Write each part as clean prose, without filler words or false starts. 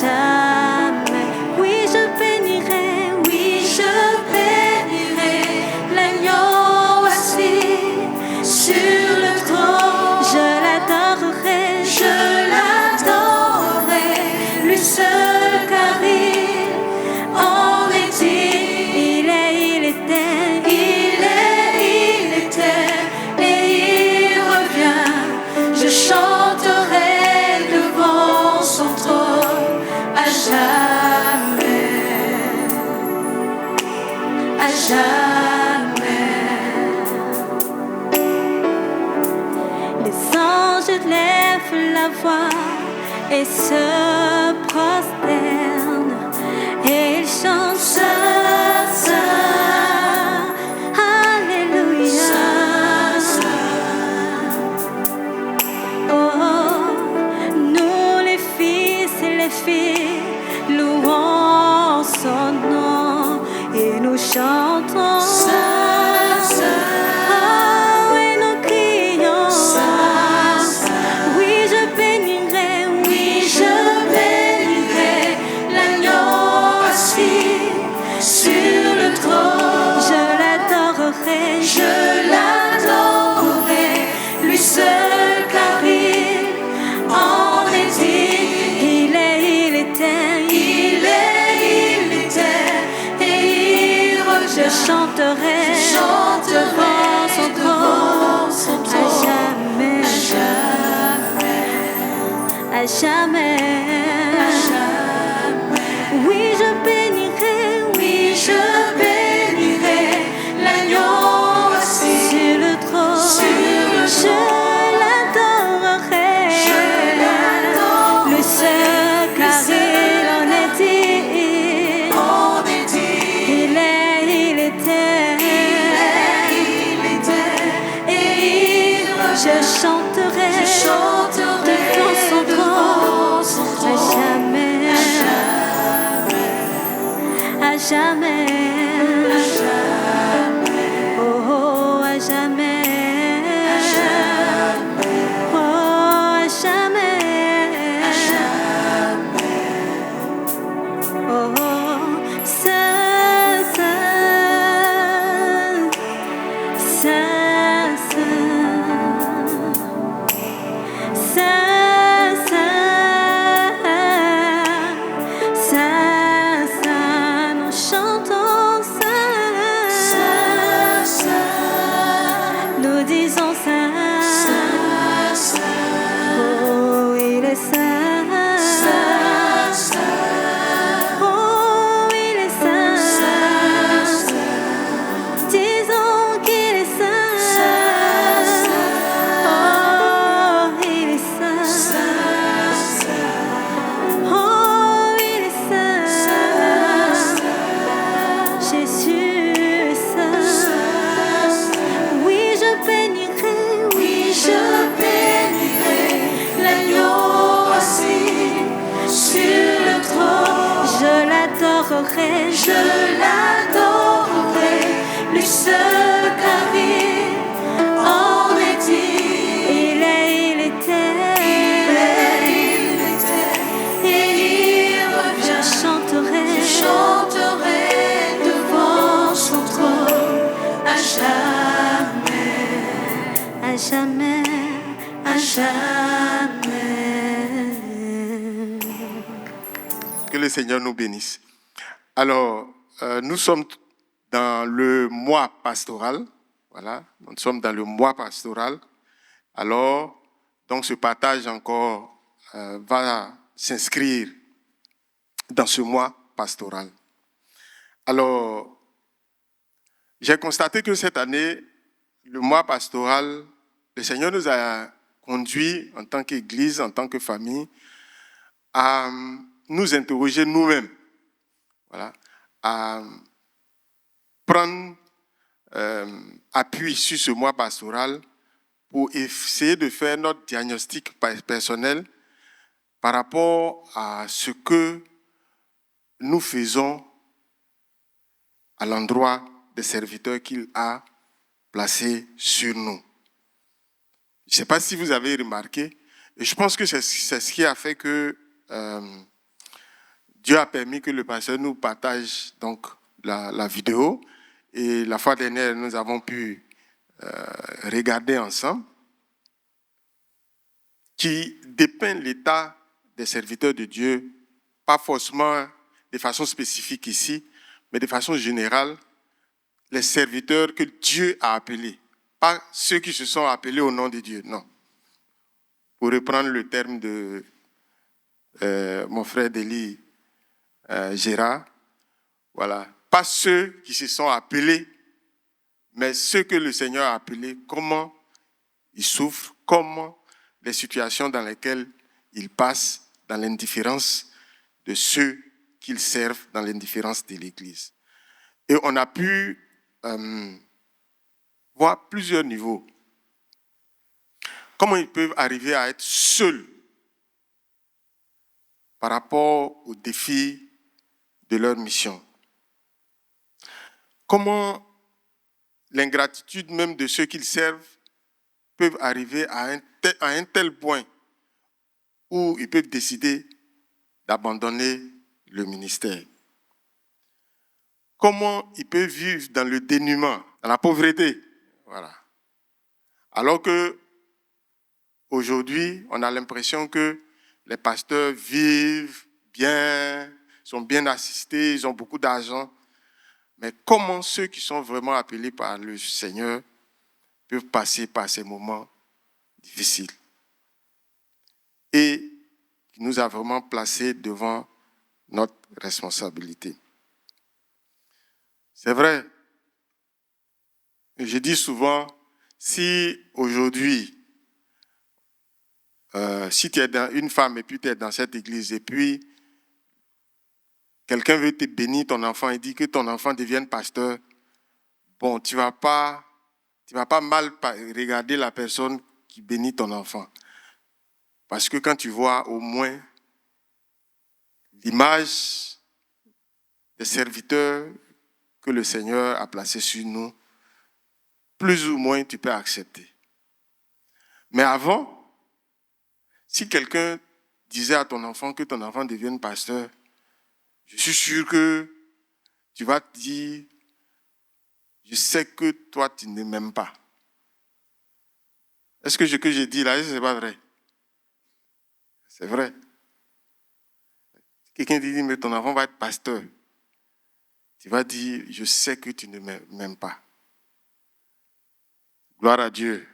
jamais. Oui, je bénirai, l'agneau assis sur le trône. Je l'adorerai, lui seul, car il en est digne. Il était, et il revient. Je chanterai devant son trône à jamais, à jamais. Les anges lèvent la voix et se prosternent et ils chantent Saint, Saint, Alléluia. Oh, nous les fils et les filles louons son nom et nous chantons Saint, Saint. Oh, et nous crions Saint, Saint. Oui, je bénirai, l'agneau assis sur le trône. Je l'adorerai, lui seul, car il en est digne. Il était, et il revient. Je chanterai devant son trône à jamais, à jamais. Oui, je bénirai, l'agneau assis sur le trône. Je l'adorerai, le seul, car il en est digne. Il était, et il revient. Je chanterai devant son trône à jamais, à jamais, oh, oh, à jamais, oh, à jamais, oh, oh, Saint, Saint, Saint, Saint, Saint, Saint, nous chantons Saint, nous disons Saint, oh, il est Saint, oh, il est Saint, disons qu'il est Saint, oh, il est Saint, oh, il est Saint, Jésus est Saint. Oui, je bénirai, l'agneau assis sur le trône. Je l'adorerai, lui seul, car il en est digne. Il était, et il revient. Je chanterai devant son trône à jamais, à jamais, à jamais. Que le Seigneur nous bénisse. Alors, nous sommes dans le mois pastoral. Voilà, nous sommes dans le mois pastoral. Alors, donc ce partage encore va s'inscrire dans ce mois pastoral. Alors, j'ai constaté que cette année, le mois pastoral, le Seigneur nous a conduits en tant qu'Église, en tant que famille, à nous interroger nous-mêmes, voilà, à prendre appui sur ce mois pastoral pour essayer de faire notre diagnostic personnel par rapport à ce que nous faisons à l'endroit des serviteurs qu'il a placés sur nous. Je ne sais pas si vous avez remarqué, et je pense que c'est ce qui a fait que Dieu a permis que le pasteur nous partage donc la vidéo. Et la fois dernière, nous avons pu regarder ensemble, qui dépeint l'état des serviteurs de Dieu, pas forcément de façon spécifique ici, mais de façon générale, les serviteurs que Dieu a appelés, pas ceux qui se sont appelés au nom de Dieu, non. Pour reprendre le terme de mon frère Déli Gérard, voilà, pas ceux qui se sont appelés, mais ceux que le Seigneur a appelés, comment ils souffrent, comment les situations dans lesquelles ils passent, dans l'indifférence de ceux qu'ils servent, dans l'indifférence de l'Église. Et on a pu voir plusieurs niveaux. Comment ils peuvent arriver à être seuls par rapport aux défis de leur mission. Comment l'ingratitude même de ceux qu'ils servent peuvent arriver à un tel point où ils peuvent décider d'abandonner le ministère. Comment ils peuvent vivre dans le dénuement, dans la pauvreté. Voilà. Alors que aujourd'hui, on a l'impression que les pasteurs vivent bien, sont bien assistés, ils ont beaucoup d'argent. Mais comment ceux qui sont vraiment appelés par le Seigneur peuvent passer par ces moments difficiles et qui nous a vraiment placés devant notre responsabilité. C'est vrai, je dis souvent, si aujourd'hui, si tu es une femme et puis tu es dans cette église et puis quelqu'un veut te bénir ton enfant et dit que ton enfant devienne pasteur, bon, tu vas pas mal regarder la personne qui bénit ton enfant. Parce que quand tu vois au moins l'image des serviteurs que le Seigneur a placés sur nous, plus ou moins tu peux accepter. Mais avant, si quelqu'un disait à ton enfant que ton enfant devienne pasteur, je suis sûr que tu vas te dire, je sais que toi, tu ne m'aimes pas. Est-ce que ce que j'ai dit là, ce n'est pas vrai? C'est vrai. Quelqu'un dit, mais ton enfant va être pasteur. Tu vas dire, je sais que tu ne m'aimes pas. Gloire à Dieu.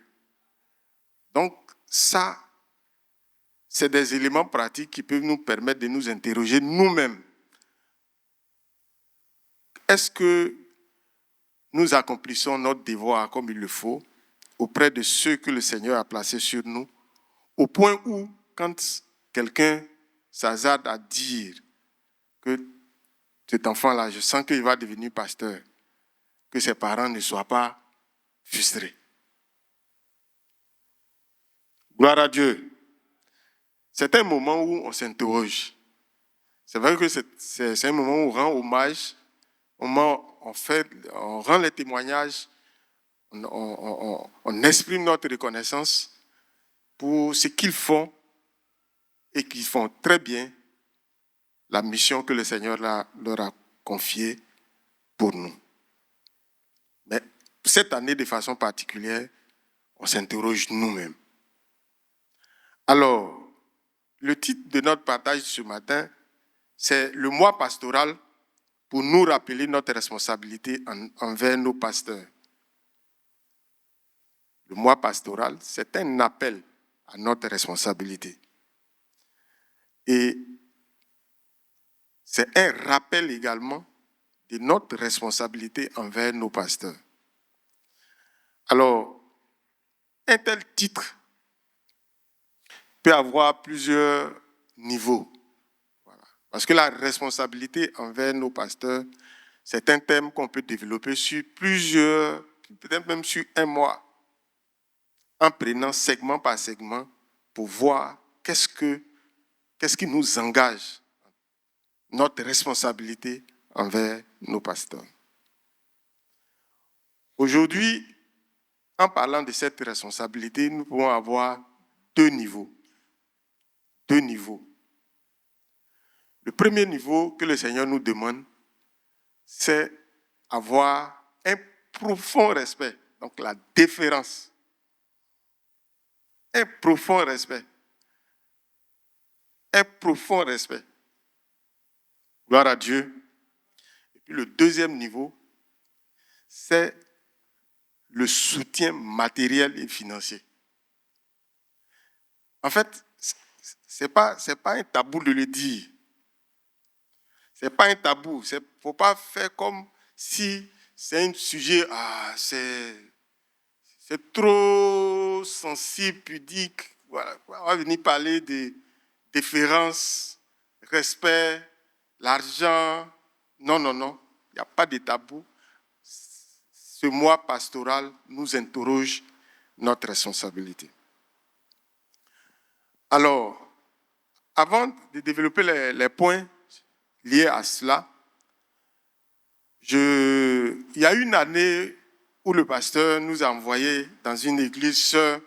Donc, ça, c'est des éléments pratiques qui peuvent nous permettre de nous interroger nous-mêmes. Est-ce que nous accomplissons notre devoir comme il le faut auprès de ceux que le Seigneur a placés sur nous, au point où, quand quelqu'un s'hasarde à dire que cet enfant-là, je sens qu'il va devenir pasteur, que ses parents ne soient pas frustrés. Gloire à Dieu. C'est un moment où on s'interroge. C'est vrai que c'est un moment où on rend hommage, on rend les témoignages, on exprime notre reconnaissance pour ce qu'ils font et qu'ils font très bien la mission que le Seigneur leur a confiée pour nous. Mais cette année, de façon particulière, on s'interroge nous-mêmes. Alors, le titre de notre partage ce matin, c'est le mois pastoral pour nous rappeler notre responsabilité envers nos pasteurs. Le mois pastoral, c'est un appel à notre responsabilité. Et c'est un rappel également de notre responsabilité envers nos pasteurs. Alors, un tel titre peut avoir plusieurs niveaux. Voilà. Parce que la responsabilité envers nos pasteurs, c'est un thème qu'on peut développer sur plusieurs, peut-être même sur un mois, en prenant segment par segment pour voir qu'est-ce qui nous engage, notre responsabilité envers nos pasteurs. Aujourd'hui, en parlant de cette responsabilité, nous pouvons avoir deux niveaux. Le premier niveau que le Seigneur nous demande, c'est avoir un profond respect, donc la déférence. Un profond respect. Un profond respect. Gloire à Dieu. Et puis le deuxième niveau, c'est le soutien matériel et financier. En fait, ce n'est pas un tabou de le dire. Ce n'est pas un tabou. Il ne faut pas faire comme si c'est un sujet, c'est trop sensible, pudique. Voilà. On va venir parler de déférence, respect, l'argent. Non, non, non. Il n'y a pas de tabou. Ce mois pastoral nous interroge notre responsabilité. Alors, avant de développer les points liés à cela, il y a une année où le pasteur nous a envoyés dans une église sœur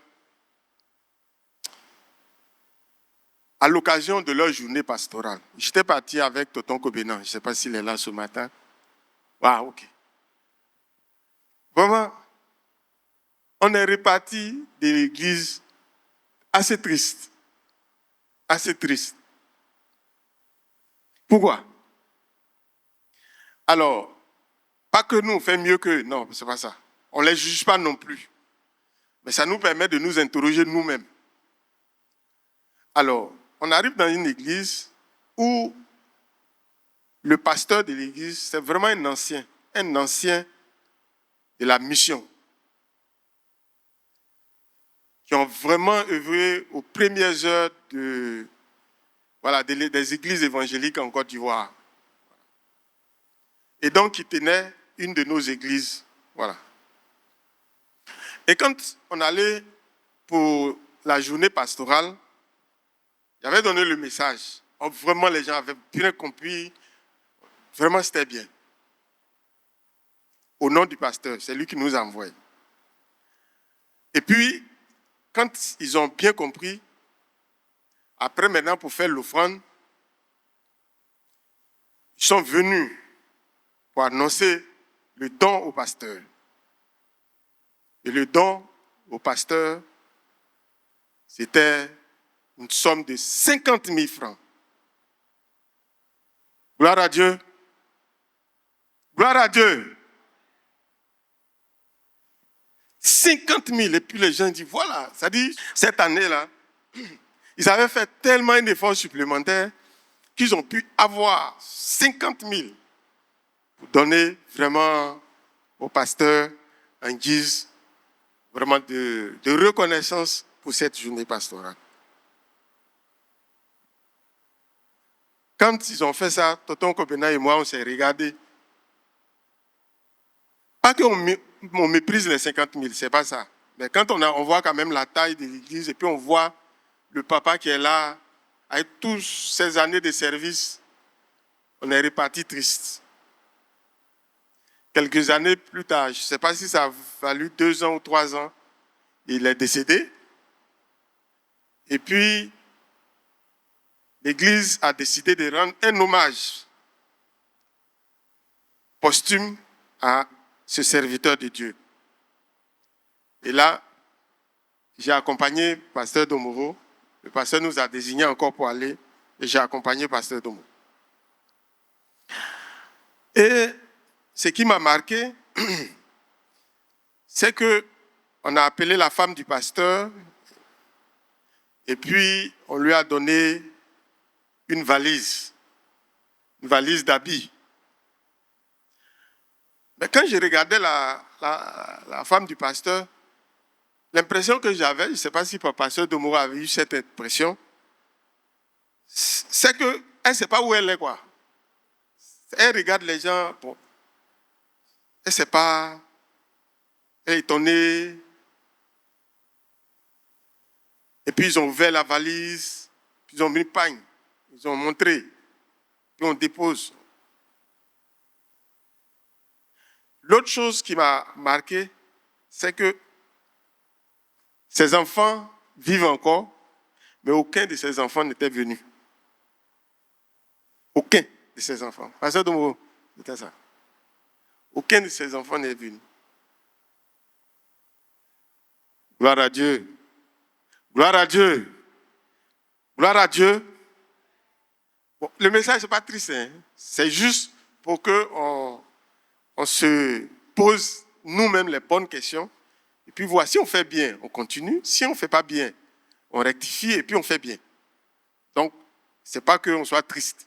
à l'occasion de leur journée pastorale. J'étais parti avec Toton Kobenan. Je ne sais pas s'il est là ce matin. Ah, ok. Vraiment, on est reparti de l'église assez triste. Assez triste. Pourquoi? Alors, pas que nous, on fait mieux qu'eux. Non, c'est pas ça. On ne les juge pas non plus. Mais ça nous permet de nous interroger nous-mêmes. Alors, on arrive dans une église où le pasteur de l'église, c'est vraiment un ancien de la mission, qui ont vraiment œuvré aux premières heures des églises évangéliques en Côte d'Ivoire. Et donc, il tenait une de nos églises. Voilà. Et quand on allait pour la journée pastorale, j'avais donné le message. Vraiment, les gens avaient bien compris. Vraiment, c'était bien. Au nom du pasteur, c'est lui qui nous a envoyés. Et puis, quand ils ont bien compris, après maintenant, pour faire l'offrande, ils sont venus pour annoncer le don au pasteur. Et le don au pasteur, c'était une somme de 50 000 francs. Gloire à Dieu. Gloire à Dieu. 50 000. Et puis les gens disent, voilà, ça dit, cette année-là, ils avaient fait tellement un effort supplémentaire qu'ils ont pu avoir 50 000 pour donner vraiment au pasteur un guise vraiment de reconnaissance pour cette journée pastorale. Quand ils ont fait ça, Tonton Kobenan et moi, on s'est regardés. Pas qu'on méprise les 50 000, c'est pas ça. Mais quand on voit quand même la taille de l'église et puis on voit le papa qui est là, avec toutes ces années de service, on est reparti triste. Quelques années plus tard, je ne sais pas si ça a fallu 2 ans ou 3 ans, il est décédé. Et puis, l'Église a décidé de rendre un hommage posthume à ce serviteur de Dieu. Et là, j'ai accompagné Pasteur Domoro. Le pasteur nous a désigné encore pour aller et j'ai accompagné Pasteur Domoro. Et ce qui m'a marqué, c'est qu'on a appelé la femme du pasteur et puis on lui a donné une valise d'habits. Mais quand je regardais la femme du pasteur, l'impression que j'avais, je ne sais pas si le pasteur Domoro avait eu cette impression, c'est qu'elle ne sait pas où elle est, quoi. Elle regarde les gens, bon, elle ne sait pas, elle est étonnée. Et puis ils ont ouvert la valise, puis ils ont mis le pagne, ils ont montré, puis on dépose. L'autre chose qui m'a marqué, c'est que ces enfants vivent encore, mais aucun de ces enfants n'était venu. Aucun de ses enfants. Pasteur Domo, c'était ça. Aucun de ses enfants n'est venu. Gloire à Dieu. Gloire à Dieu. Gloire à Dieu. Bon, le message, ce n'est pas triste. Hein? C'est juste pour qu'on se pose nous-mêmes les bonnes questions. Et puis voilà, si on fait bien, on continue. Si on ne fait pas bien, on rectifie et puis on fait bien. Donc, ce n'est pas qu'on soit triste.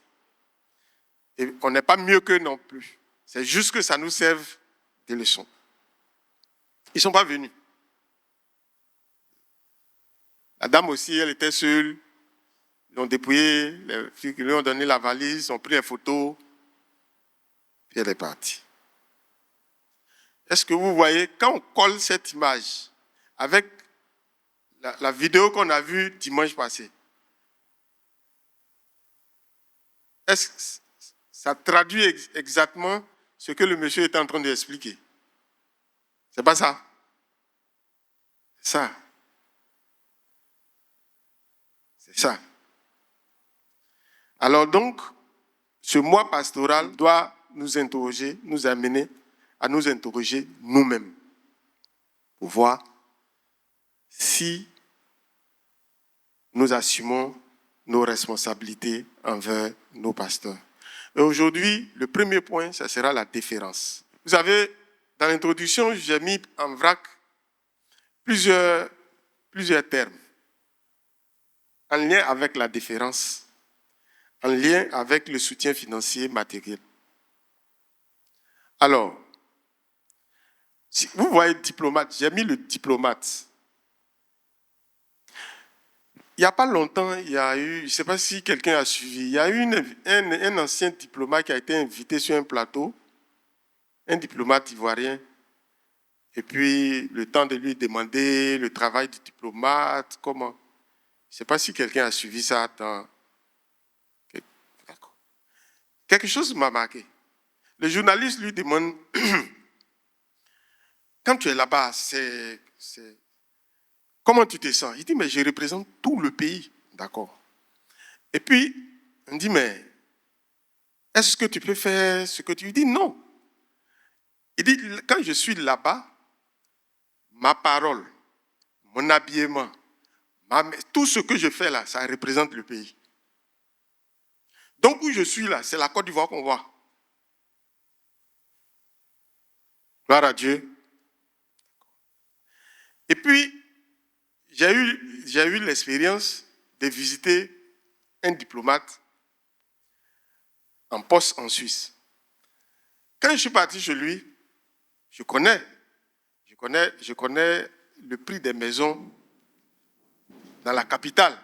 Et on n'est pas mieux qu'eux non plus. C'est juste que ça nous serve des leçons. Ils ne sont pas venus. La dame aussi, elle était seule. Ils l'ont dépouillée, les filles qui lui ont donné la valise, ont pris les photos, puis elle est partie. Est-ce que vous voyez, quand on colle cette image avec la vidéo qu'on a vue dimanche passé, est-ce que ça traduit exactement ce que le monsieur était en train d'expliquer? C'est pas ça? C'est ça. C'est ça. Alors donc, ce mois pastoral doit nous interroger, nous amener à nous interroger nous-mêmes pour voir si nous assumons nos responsabilités envers nos pasteurs. Et aujourd'hui, le premier point, ça sera la déférence. Vous savez, dans l'introduction, j'ai mis en vrac plusieurs termes en lien avec la déférence, en lien avec le soutien financier matériel. Alors, si vous voyez diplomate, j'ai mis le diplomate. Il n'y a pas longtemps, il y a eu, je ne sais pas si quelqu'un a suivi, il y a eu un ancien diplomate qui a été invité sur un plateau, un diplomate ivoirien, et puis le temps de lui demander le travail du diplomate, comment. Je ne sais pas si quelqu'un a suivi ça dans... D'accord. Quelque chose m'a marqué. Le journaliste lui demande, quand tu es là-bas, comment tu te sens? Il dit, mais je représente tout le pays. D'accord. Et puis, on dit, mais est-ce que tu peux faire ce que tu... Il dit, non. Il dit, quand je suis là-bas, ma parole, mon habillement, tout ce que je fais là, ça représente le pays. Donc, où je suis là, c'est la Côte d'Ivoire qu'on voit. Gloire à Dieu. Et puis, j'ai eu l'expérience de visiter un diplomate en poste en Suisse. Quand je suis parti chez lui, je connais le prix des maisons dans la capitale.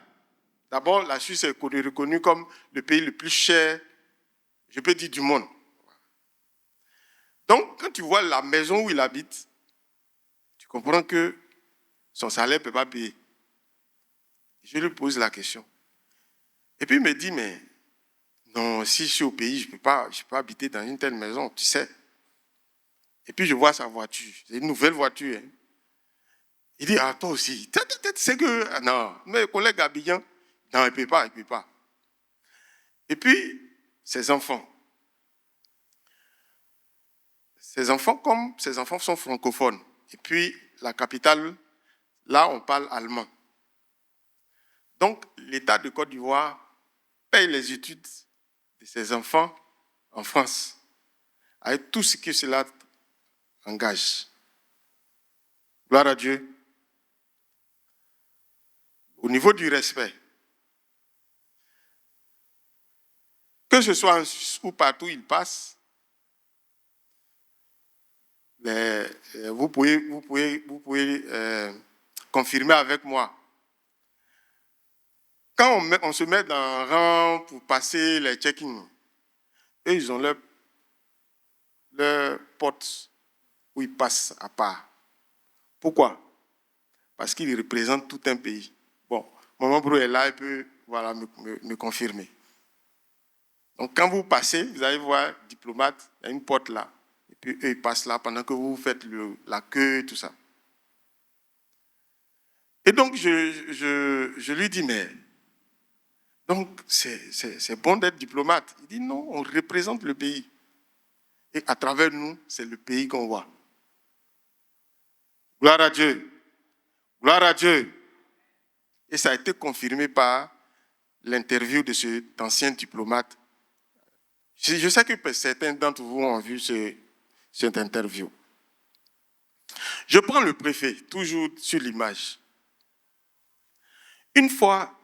D'abord, la Suisse est reconnue comme le pays le plus cher, je peux dire, du monde. Donc, quand tu vois la maison où il habite, tu comprends que son salaire ne peut pas payer. Je lui pose la question. Et puis il me dit, mais non, si je suis au pays, je ne peux pas habiter dans une telle maison, tu sais. Et puis je vois sa voiture, c'est une nouvelle voiture. Hein. Il dit, ah, toi aussi, c'est que, ah, non, mes collègues Abidjan, non, il ne peut pas. Et puis, ses enfants, comme ses enfants sont francophones, et puis la capitale, là, on parle allemand. Donc, l'État de Côte d'Ivoire paye les études de ses enfants en France, avec tout ce que cela engage. Gloire à Dieu. Au niveau du respect, que ce soit en Suisse ou partout où il passe, vous pouvez confirmer avec moi. Quand on se met dans un rang pour passer les check-in, eux, ils ont leur porte où ils passent à part. Pourquoi? Parce qu'ils représentent tout un pays. Bon, Maman Brou est là, il peut me confirmer. Donc, quand vous passez, vous allez voir diplomate, il y a une porte là. Et puis, eux, ils passent là pendant que vous faites la queue, tout ça. Et donc, je lui dis, mais Donc, c'est bon d'être diplomate. Il dit non, on représente le pays. Et à travers nous, c'est le pays qu'on voit. Gloire à Dieu. Gloire à Dieu. Et ça a été confirmé par l'interview de cet ancien diplomate. Je sais que certains d'entre vous ont vu cette interview. Je prends le préfet, toujours sur l'image. Une fois,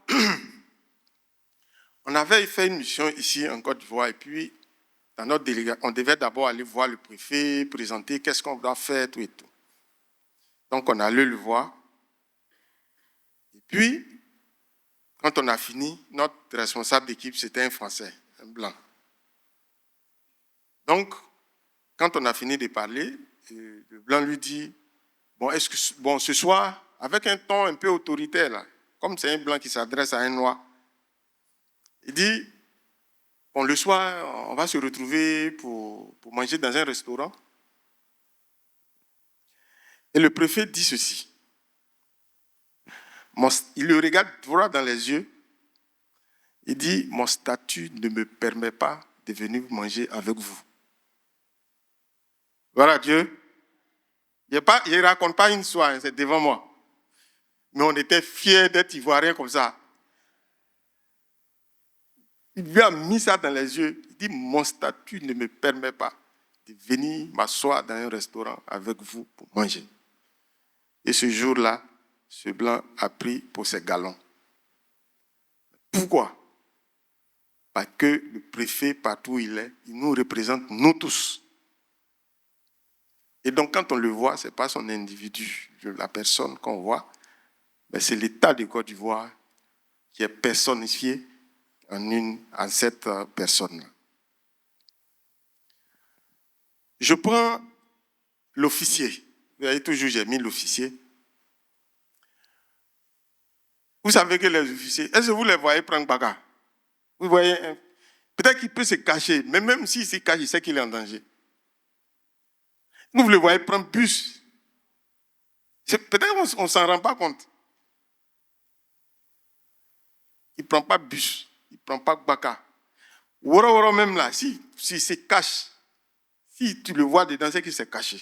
on avait fait une mission ici en Côte d'Ivoire et puis dans notre délégation, on devait d'abord aller voir le préfet, présenter qu'est-ce qu'on doit faire, tout et tout. Donc on allait le voir. Et puis, quand on a fini, notre responsable d'équipe, c'était un Français, un blanc. Donc, quand on a fini de parler, le blanc lui dit, bon, ce soir, avec un ton un peu autoritaire, là, comme c'est un blanc qui s'adresse à un noir, il dit, bon, le soir, on va se retrouver pour manger dans un restaurant. Et le préfet dit ceci. Il le regarde droit dans les yeux. Il dit, mon statut ne me permet pas de venir manger avec vous. Voilà Dieu. Il ne raconte pas une histoire, c'est devant moi. Mais on était fiers d'être Ivoiriens comme ça. Il lui a mis ça dans les yeux. Il dit, mon statut ne me permet pas de venir m'asseoir dans un restaurant avec vous pour manger. Et ce jour-là, ce blanc a pris pour ses galons. Pourquoi? Parce que le préfet, partout où il est, il nous représente, nous tous. Et donc, quand on le voit, ce n'est pas son individu, la personne qu'on voit, mais c'est l'État de Côte d'Ivoire qui est personnifié en cette personne-là. Je prends l'officier. Vous voyez, toujours j'ai mis l'officier. Vous savez que les officiers, est-ce que vous les voyez prendre bagarre? Vous voyez, peut-être qu'il peut se cacher, mais même s'il se cache, il sait qu'il est en danger. Vous le voyez prendre bus. Peut-être qu'on ne s'en rend pas compte. Il ne prend pas bus, il ne prend pas baka. Woro même là, s'il se cache, si tu le vois dedans, c'est qu'il s'est caché.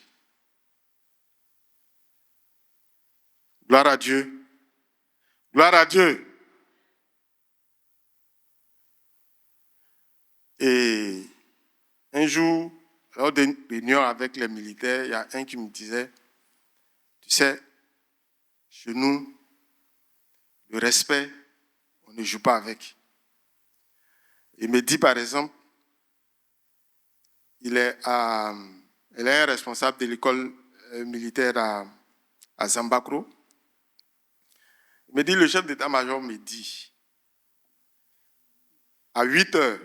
Gloire à Dieu. Gloire à Dieu. Et un jour, lors d'une réunion avec les militaires, il y a un qui me disait, tu sais, chez nous, le respect, on ne joue pas avec. Il me dit par exemple, il est un responsable de l'école militaire à Zambakro. Il me dit, le chef d'état-major me dit, à 8 heures,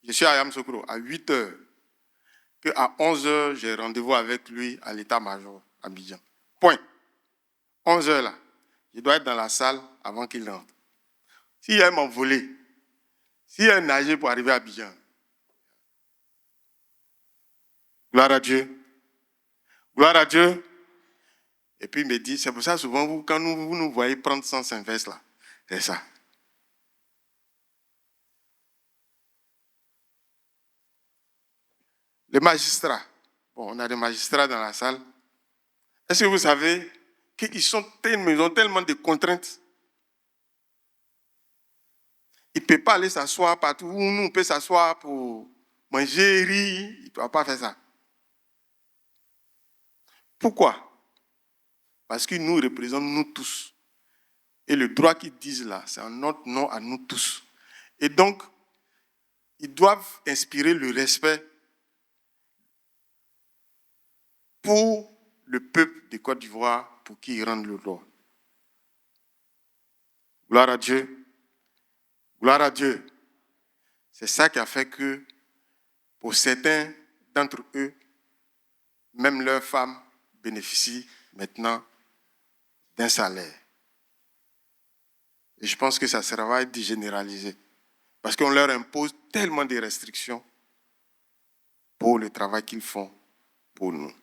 je suis à Yamsoukro, à 8 heures, qu'à 11 heures, j'ai rendez-vous avec lui à l'état-major à Abidjan. Point. 11 heures là, je dois être dans la salle avant qu'il rentre. S'il y a un envolé, s'il y a un nager pour arriver à Abidjan, gloire à Dieu. Gloire à Dieu. Et puis il me dit, c'est pour ça souvent, quand vous nous voyez prendre sens inverse là, c'est ça. Les magistrats, bon, on a des magistrats dans la salle. Est-ce que vous savez qu'ils ont tellement de contraintes? Il ne peut pas aller s'asseoir partout où nous on peut s'asseoir pour manger, rire. Il ne peut pas faire ça. Pourquoi? Parce qu'ils nous représentent nous tous. Et le droit qu'ils disent là, c'est en notre nom à nous tous. Et donc, ils doivent inspirer le respect pour le peuple de Côte d'Ivoire pour qu'ils rendent le droit. Gloire à Dieu. Gloire à Dieu. C'est ça qui a fait que, pour certains d'entre eux, même leurs femmes bénéficient maintenant d'un salaire. Et je pense que ça va être généralisé. Parce qu'on leur impose tellement de restrictions pour le travail qu'ils font pour nous.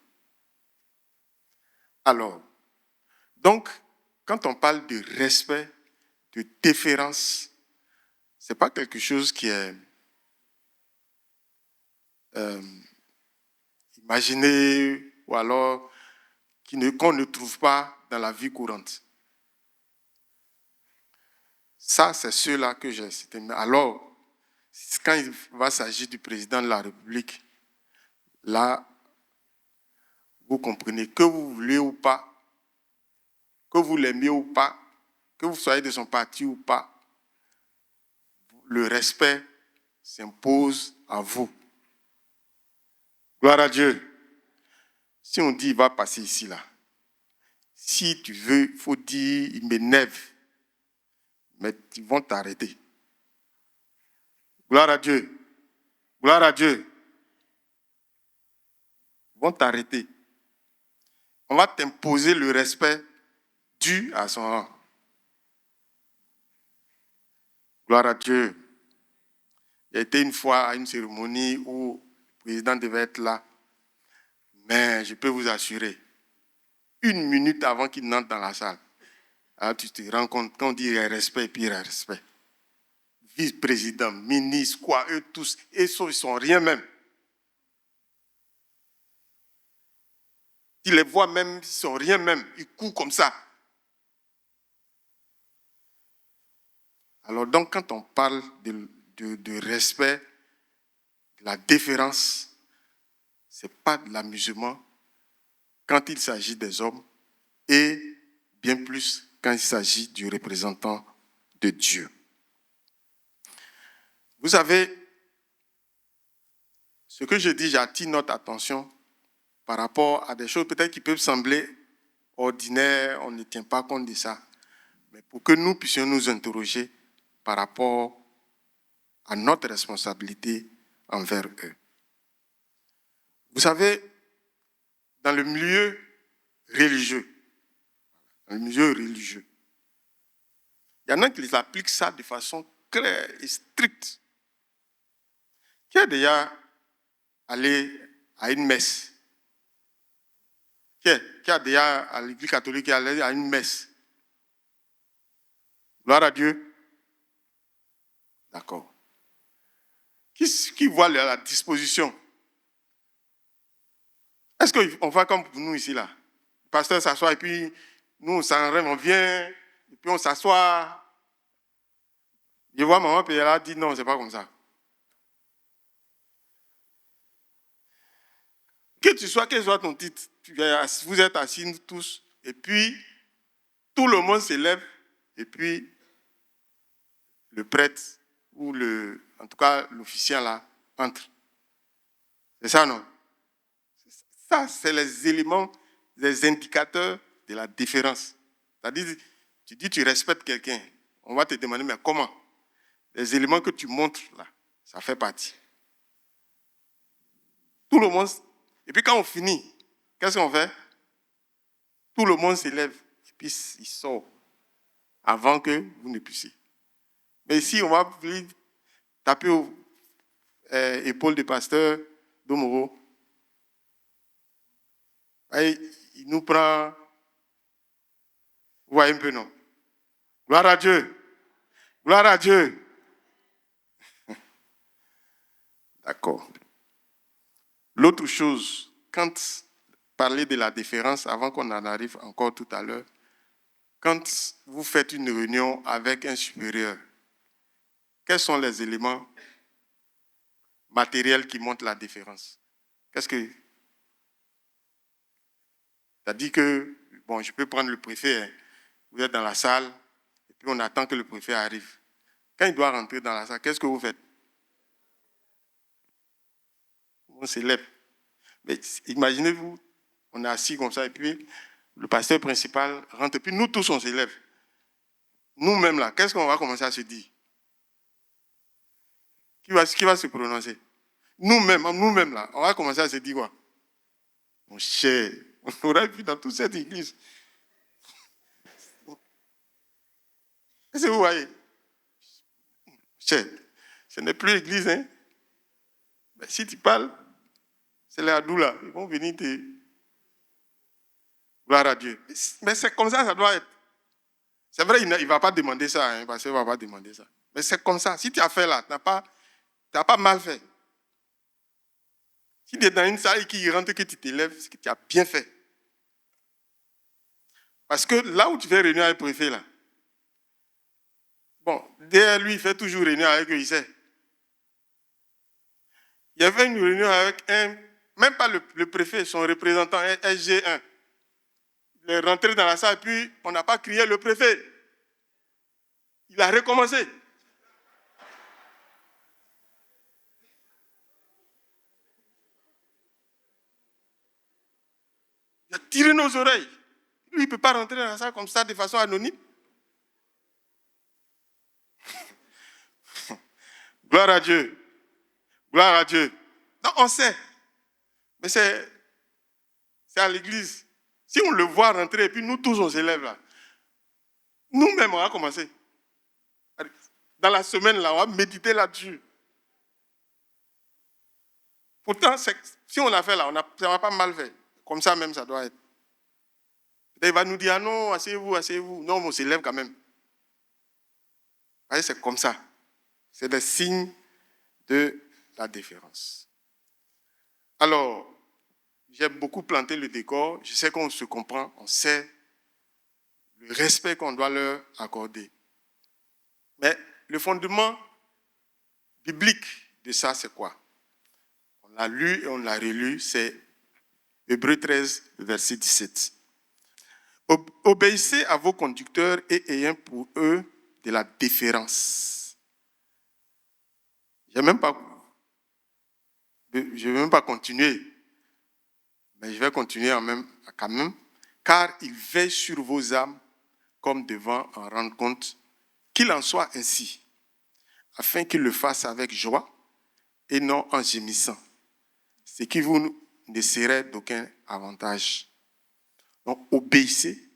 Alors, donc, quand on parle de respect, de déférence, ce n'est pas quelque chose qui est imaginé ou alors qu'on ne trouve pas dans la vie courante. Ça, c'est ceux-là que j'ai cités. Alors, quand il va s'agir du président de la République, là, vous comprenez, que vous voulez ou pas, que vous l'aimiez ou pas, que vous soyez de son parti ou pas, le respect s'impose à vous. Gloire à Dieu. Si on dit, il va passer ici, là. Si tu veux, il faut dire, il m'énerve. Mais ils vont t'arrêter. Gloire à Dieu. Gloire à Dieu. Ils vont t'arrêter. On va t'imposer le respect dû à son rang. Gloire à Dieu. J'ai été une fois à une cérémonie où le président devait être là. Mais je peux vous assurer, 1 minute avant qu'il n'entre dans la salle, alors tu te rends compte, quand on dit respect, puis respect. Vice-président, ministre, quoi, eux tous, ils sont rien même. Tu les vois même, ils sont rien même, ils courent comme ça. Alors donc, quand on parle de respect, de la déférence, ce n'est pas de l'amusement quand il s'agit des hommes et bien plus quand il s'agit du représentant de Dieu. Vous savez, ce que je dis, j'attire notre attention par rapport à des choses peut-être qui peuvent sembler ordinaires, on ne tient pas compte de ça, mais pour que nous puissions nous interroger par rapport à notre responsabilité envers eux. Vous savez, dans le milieu religieux, il y en a qui les appliquent ça de façon claire et stricte. Qui est déjà allé à une messe? Qui a déjà à l'église catholique allé à une messe? Gloire à Dieu. D'accord. Qui voit la disposition? Est-ce qu'on va comme nous ici là? Le pasteur s'assoit et puis nous on s'en rêve, on vient et puis on s'assoit. Je vois maman puis elle a dit non, c'est pas comme ça. Quel soit ton titre, vous êtes assis tous, et puis tout le monde s'élève, et puis le prêtre, ou en tout cas l'officiant là, entre. C'est ça, non? Ça, c'est les éléments, les indicateurs de la différence. C'est-à-dire, tu dis tu respectes quelqu'un, on va te demander, mais comment? Les éléments que tu montres là, ça fait partie. Tout le monde. Et puis quand on finit, qu'est-ce qu'on fait? Tout le monde s'élève et puis il sort avant que vous ne puissiez. Mais ici, on va taper aux épaules du pasteur Domoro. Et il nous prend. Vous voyez un peu, non? Gloire à Dieu. Gloire à Dieu. D'accord. L'autre chose, quand parler de la différence, avant qu'on en arrive encore tout à l'heure, quand vous faites une réunion avec un supérieur, quels sont les éléments matériels qui montrent la différence? C'est-à-dire que, bon, je peux prendre le préfet, hein. Vous êtes dans la salle, et puis on attend que le préfet arrive. Quand il doit rentrer dans la salle, qu'est-ce que vous faites? On s'élève. Mais imaginez-vous, on est assis comme ça, et puis le pasteur principal rentre, et puis nous tous on s'élève. Nous-mêmes là, qu'est-ce qu'on va commencer à se dire? Qui va se prononcer? Nous-mêmes là, on va commencer à se dire quoi? Mon cher, on aurait vu dans toute cette église. Est-ce que vous voyez? Cher, ce n'est plus l'église, hein? Mais si tu parles, c'est les adous là, ils vont venir te... Gloire à Dieu. Mais c'est comme ça doit être. C'est vrai, il ne va pas demander ça, hein, parce qu'il ne va pas demander ça. Mais c'est comme ça. Si tu as fait là, tu n'as pas mal fait. Si tu es dans une salle et qu'il rentre que tu t'élèves, c'est que tu as bien fait. Parce que là où tu fais réunion avec le préfet, là, bon, derrière lui, il fait toujours réunion avec eux, il sait. Il y avait une réunion avec même pas le préfet, son représentant, SG1. Il est rentré dans la salle, puis on n'a pas crié le préfet. Il a recommencé. Il a tiré nos oreilles. Lui, il ne peut pas rentrer dans la salle comme ça de façon anonyme. Gloire à Dieu. Gloire à Dieu. Non, on sait. Mais c'est à l'église. Si on le voit rentrer, et puis nous tous on s'élève là, nous-mêmes on va commencer. Dans la semaine là, on va méditer là-dessus. Pourtant, si on l'a fait là, ça n'a pas mal fait. Comme ça même, ça doit être. Et il va nous dire, ah non, asseyez-vous, asseyez-vous. Non, on s'élève quand même. Vous voyez, c'est comme ça. C'est des signes de la déférence. Alors, j'ai beaucoup planté le décor. Je sais qu'on se comprend, on sait le respect qu'on doit leur accorder. Mais le fondement biblique de ça, c'est quoi? On l'a lu et on l'a relu, c'est Hébreux 13, verset 17. Obéissez à vos conducteurs et ayez pour eux de la déférence. Je ne vais même pas continuer, mais je vais continuer quand même, car ils veillent sur vos âmes comme devant en rendre compte, qu'il en soit ainsi, afin qu'ils le fassent avec joie et non en gémissant, ce qui vous ne serait d'aucun avantage. Donc, obéissez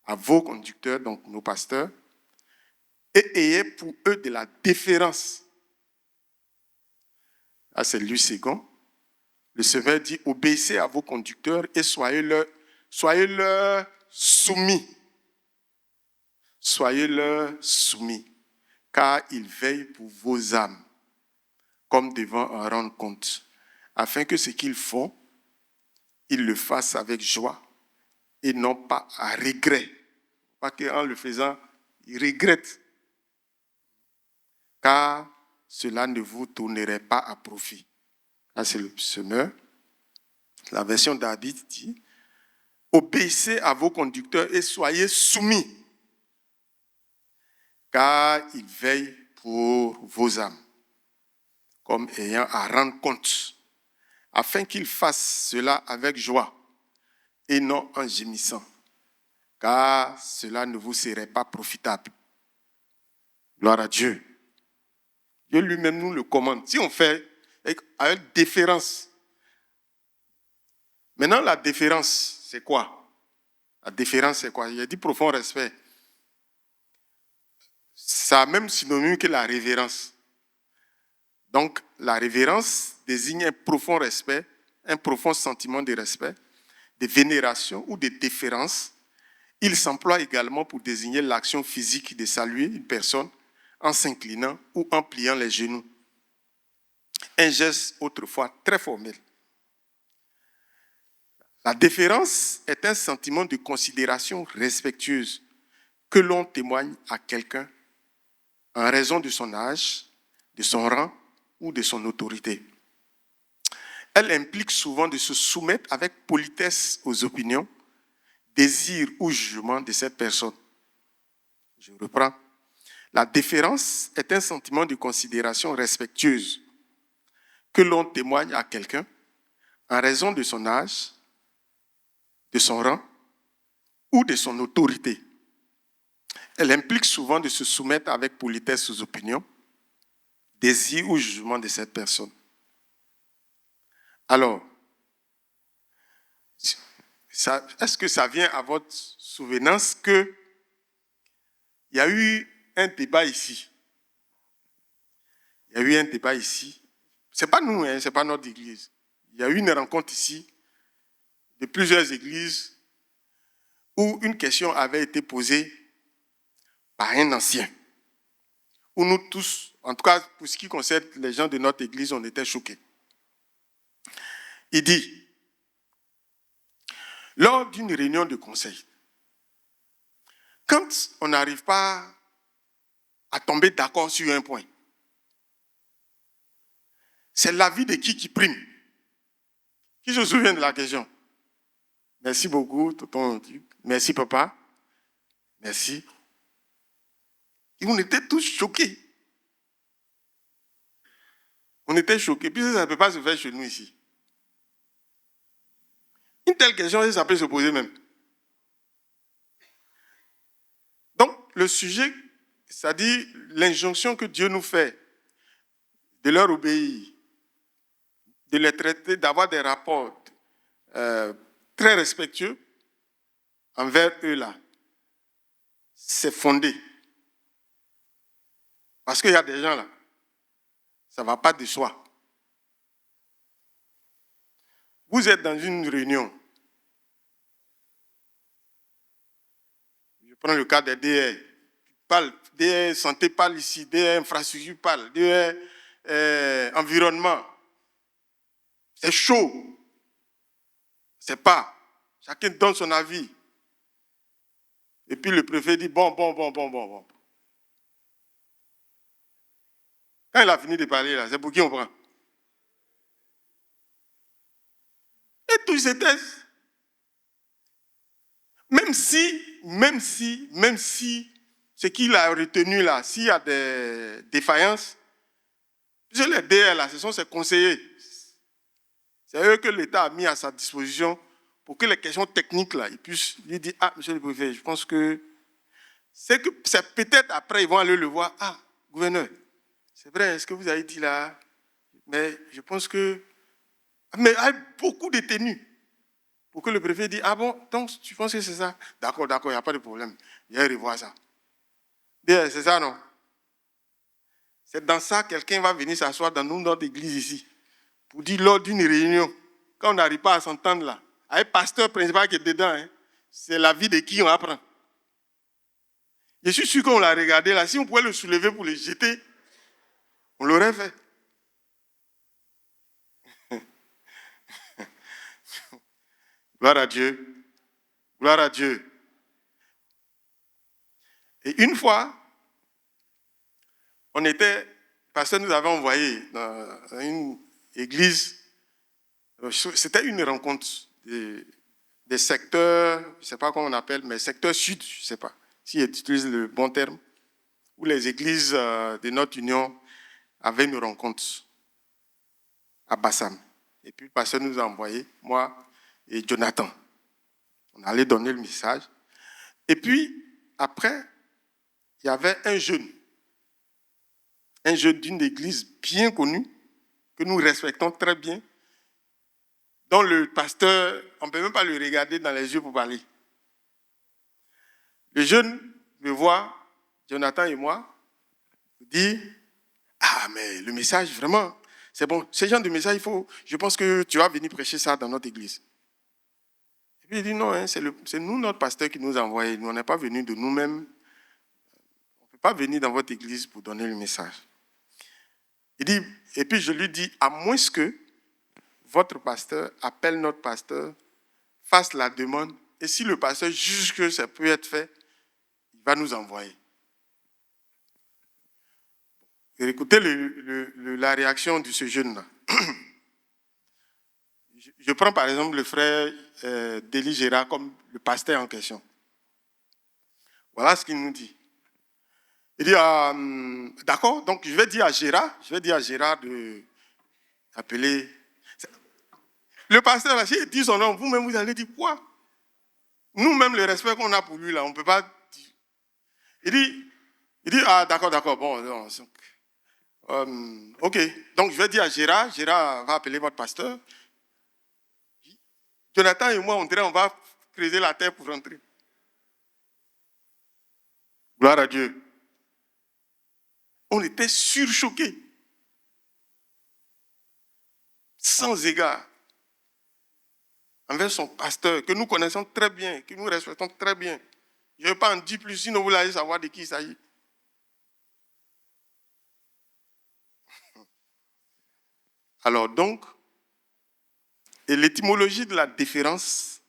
à vos conducteurs, donc nos pasteurs, et ayez pour eux de la déférence. Là, c'est Louis II. Le Seigneur dit, obéissez à vos conducteurs et soyez-leur soumis. Soyez-leur soumis, car ils veillent pour vos âmes, comme devant en rendre compte, afin que ce qu'ils font, ils le fassent avec joie et non pas à regret. Pas qu'en le faisant, ils regrettent, car cela ne vous tournerait pas à profit. Là, c'est le Semeur. La version d'Habit dit, obéissez à vos conducteurs et soyez soumis, car ils veillent pour vos âmes, comme ayant à rendre compte, afin qu'ils fassent cela avec joie et non en gémissant, car cela ne vous serait pas profitable. Gloire à Dieu. Dieu lui-même nous le commande. Si on fait avec déférence. Maintenant, la déférence, c'est quoi? La déférence, c'est quoi? Il a dit profond respect. Ça a même synonyme que la révérence. Donc, la révérence désigne un profond respect, un profond sentiment de respect, de vénération ou de déférence. Il s'emploie également pour désigner l'action physique de saluer une personne en s'inclinant ou en pliant les genoux. Un geste autrefois très formel. La déférence est un sentiment de considération respectueuse que l'on témoigne à quelqu'un en raison de son âge, de son rang ou de son autorité. Elle implique souvent de se soumettre avec politesse aux opinions, désirs ou jugements de cette personne. Je reprends. La déférence est un sentiment de considération respectueuse que l'on témoigne à quelqu'un en raison de son âge, de son rang ou de son autorité. Elle implique souvent de se soumettre avec politesse aux opinions, désirs ou jugements de cette personne. Alors, est-ce que ça vient à votre souvenance qu'il y a eu un débat ici? Il y a eu un débat ici. Ce n'est pas nous, ce n'est pas notre église. Il y a eu une rencontre ici de plusieurs églises où une question avait été posée par un ancien où nous tous, en tout cas pour ce qui concerne les gens de notre église, on était choqués. Il dit, lors d'une réunion de conseil, quand on n'arrive pas à tomber d'accord sur un point, c'est l'avis de qui prime? Qui se souvient de la question? Merci beaucoup, tonton. Merci, papa. Merci. Et on était tous choqués. On était choqués. Puis ça ne peut pas se faire chez nous ici. Une telle question, ça peut se poser même. Donc, le sujet, c'est-à-dire l'injonction que Dieu nous fait de leur obéir, de les traiter, d'avoir des rapports très respectueux envers eux là, c'est fondé. Parce qu'il y a des gens là, ça ne va pas de soi. Vous êtes dans une réunion. Je prends le cas des DR. DR santé parle ici, DR infrastructure parle, DR environnement. C'est chaud. C'est pas. Chacun donne son avis. Et puis le préfet dit bon. Quand il a fini de parler là, c'est pour qui on prend? Et tout se taise. Même si ce qu'il a retenu là, s'il y a des défaillances, puisque les DR là, ce sont ses conseillers. C'est eux que l'État a mis à sa disposition pour que les questions techniques là, ils puissent lui dire, ah, monsieur le préfet, je pense que c'est peut-être après, ils vont aller le voir, ah, gouverneur, c'est vrai, ce que vous avez dit là, mais je pense que, mais il y a beaucoup de tenues. Pour que le préfet dise, ah bon, donc tu penses que c'est ça? D'accord, il n'y a pas de problème. Je vais revoir ça. C'est ça, non? C'est dans ça, quelqu'un va venir s'asseoir dans notre église ici, pour dire lors d'une réunion, quand on n'arrive pas à s'entendre là, avec le pasteur principal qui est dedans, hein, c'est la vie de qui on apprend. Je suis sûr qu'on l'a regardé là, si on pouvait le soulever pour le jeter, on l'aurait fait. Gloire à Dieu. Gloire à Dieu. Et une fois, parce que nous avons envoyé dans une église, c'était une rencontre des secteurs, je ne sais pas comment on appelle, mais secteur sud, je ne sais pas si j'utilise le bon terme, où les églises de notre union avaient une rencontre à Bassam. Et puis le pasteur nous a envoyé, moi et Jonathan. On allait donner le message. Et puis, après, il y avait un jeune d'une église bien connue, que nous respectons très bien, dont le pasteur, on ne peut même pas le regarder dans les yeux pour parler. Le jeune me voit, Jonathan et moi, dit, ah mais le message, vraiment, c'est bon. Ce genre de message, je pense que tu vas venir prêcher ça dans notre église. Et puis il dit, non, hein, c'est nous, notre pasteur, qui nous a envoyés. Nous, on n'est pas venus de nous-mêmes. On ne peut pas venir dans votre église pour donner le message. Il dit, et puis je lui dis, à moins que votre pasteur appelle notre pasteur, fasse la demande, et si le pasteur juge que ça peut être fait, il va nous envoyer. Et écoutez la réaction de ce jeune-là. Je prends par exemple le frère Délie Gérard comme le pasteur en question. Voilà ce qu'il nous dit. Il dit, d'accord, donc je vais dire à Gérard d'appeler. Le pasteur, là, s'il dit son nom, vous-même, vous allez dire quoi? Nous-mêmes, le respect qu'on a pour lui, là, on ne peut pas dire. Il dit, ah, d'accord, bon, ok, donc je vais dire à Gérard va appeler votre pasteur. Jonathan et moi, on va creuser la terre pour rentrer. Gloire à Dieu. On était surchoqués. Sans égard. Envers son pasteur, que nous connaissons très bien, que nous respectons très bien. Je ne vais pas en dire plus, sinon vous allez savoir de qui il s'agit. Alors donc, et l'étymologie de la déférence,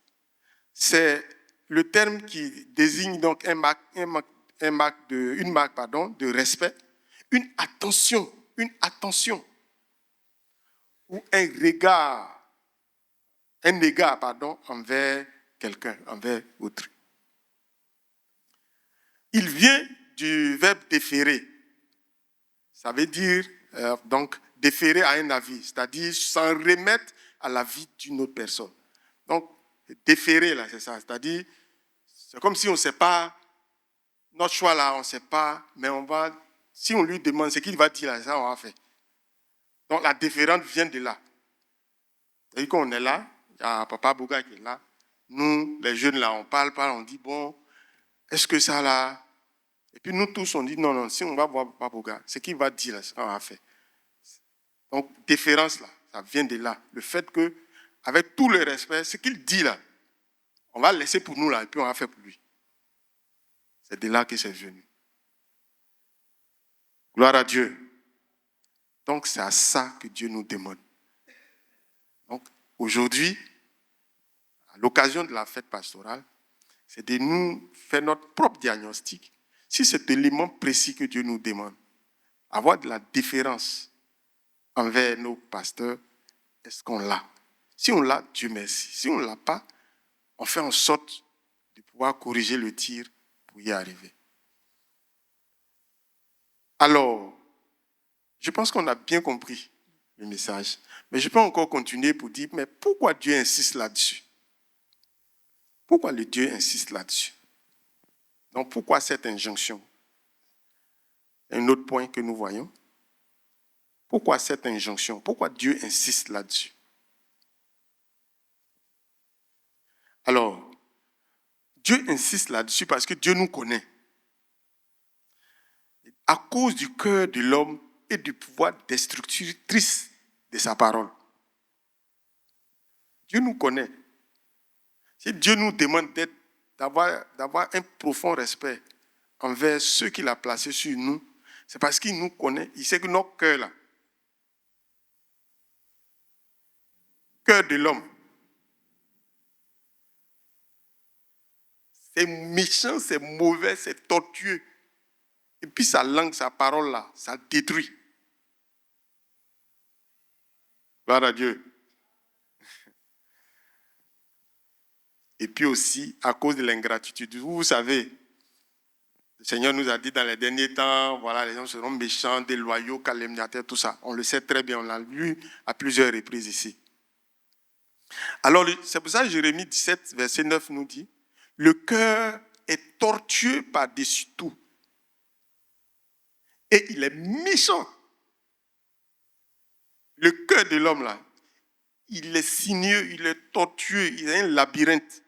c'est le terme qui désigne donc une marque de respect, une attention ou un égard envers quelqu'un, envers autrui. Il vient du verbe déférer. Ça veut dire donc déférer à un avis, c'est-à-dire s'en remettre à l'avis d'une autre personne. Donc, déférer, là, c'est ça. C'est-à-dire, c'est comme si on ne sait pas, notre choix là, on ne sait pas, mais si on lui demande ce qu'il va dire là, ça on va faire. Donc, la déférence vient de là. C'est-à-dire qu'on est là, il y a Papa Bouga qui est là. Nous, les jeunes là, on parle, on dit, bon, est-ce que ça là? Et puis nous tous, on dit, non, si on va voir Papa Bouga, ce qu'il va dire là, c'est ce qu'on va faire. Donc, déférence là, ça vient de là. Le fait que, avec tout le respect, ce qu'il dit là, on va laisser pour nous là, et puis on va faire pour lui. C'est de là que c'est venu. Gloire à Dieu. Donc, c'est à ça que Dieu nous demande. Donc, aujourd'hui, à l'occasion de la fête pastorale, c'est de nous faire notre propre diagnostic. Si cet élément précis que Dieu nous demande, avoir de la déférence envers nos pasteurs, est-ce qu'on l'a? Si on l'a, Dieu merci. Si on ne l'a pas, on fait en sorte de pouvoir corriger le tir pour y arriver. Alors, je pense qu'on a bien compris le message. Mais je peux encore continuer pour dire, mais pourquoi Dieu insiste là-dessus? Pourquoi le Dieu insiste là-dessus? Donc, pourquoi cette injonction? Un autre point que nous voyons. Pourquoi cette injonction? Pourquoi Dieu insiste là-dessus? Alors, Dieu insiste là-dessus parce que Dieu nous connaît. À cause du cœur de l'homme et du pouvoir destructrice de sa parole. Dieu nous connaît. Si Dieu nous demande d'avoir un profond respect envers ceux qu'il a placés sur nous, c'est parce qu'il nous connaît. Il sait que notre cœur là, cœur de l'homme, c'est méchant, c'est mauvais, c'est tortueux. Et puis sa langue, sa parole là, ça détruit. Gloire à Dieu. Et puis aussi, à cause de l'ingratitude. Vous savez, le Seigneur nous a dit dans les derniers temps, voilà, les gens seront méchants, déloyaux, calomniateurs, tout ça. On le sait très bien, on l'a lu à plusieurs reprises ici. Alors, c'est pour ça que Jérémie 17, verset 9 nous dit, le cœur est tortueux par-dessus tout. Et il est méchant. Le cœur de l'homme, là, il est sinueux, il est tortueux, il est un labyrinthe.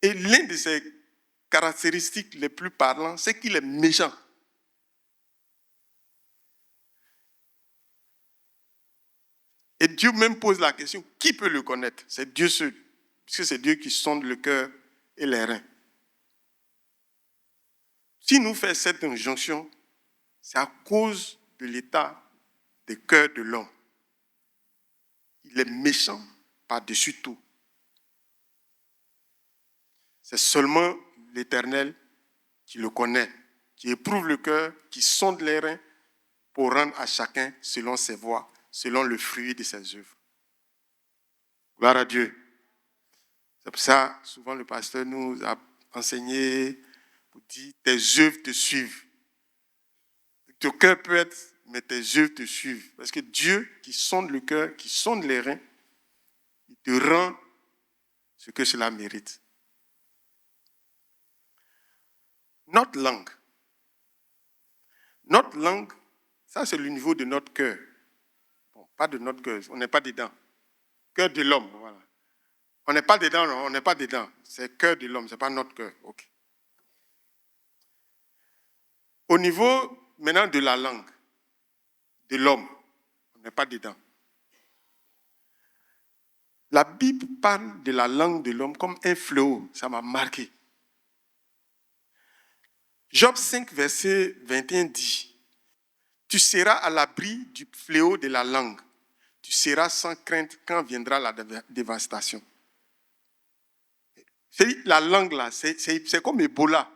Et l'une de ses caractéristiques les plus parlantes, c'est qu'il est méchant. Et Dieu même pose la question, qui peut le connaître? C'est Dieu seul, puisque c'est Dieu qui sonde le cœur et les reins. Si nous faisons cette injonction, c'est à cause de l'état du cœur de l'homme. Il est méchant par-dessus tout. C'est seulement l'Éternel qui le connaît, qui éprouve le cœur, qui sonde les reins pour rendre à chacun selon ses voies, selon le fruit de ses œuvres. Gloire à Dieu. C'est pour ça, souvent le pasteur nous a enseigné pour dire, tes œuvres te suivent. Ton cœur peut être, mais tes œuvres te suivent. Parce que Dieu qui sonde le cœur, qui sonde les reins, il te rend ce que cela mérite. Notre langue, ça c'est le niveau de notre cœur. Bon, pas de notre cœur, on n'est pas dedans. Cœur de l'homme, voilà. On n'est pas dedans, non, on n'est pas dedans. C'est cœur de l'homme, ce n'est pas notre cœur. Okay. Au niveau maintenant de la langue, de l'homme, on n'est pas dedans. La Bible parle de la langue de l'homme comme un fléau, ça m'a marqué. Job 5, verset 21 dit, Tu seras à l'abri du fléau de la langue. Tu seras sans crainte quand viendra la dévastation. La langue là, c'est comme Ebola.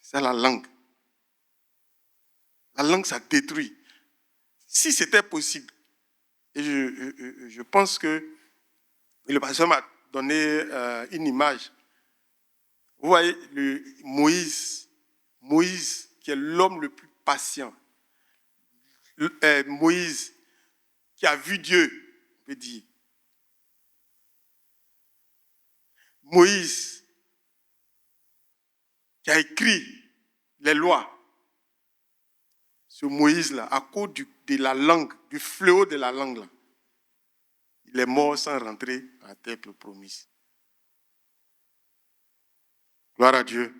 C'est la langue. La langue, ça détruit. Si c'était possible, et je pense que le pasteur m'a donné une image. Vous voyez, Moïse, qui est l'homme le plus patient. Moïse, qui a vu Dieu, on peut dire. Moïse, qui a écrit les lois. Ce Moïse-là, à cause de la langue, du fléau de la langue, là, il est mort sans rentrer à la terre promise. Gloire à Dieu.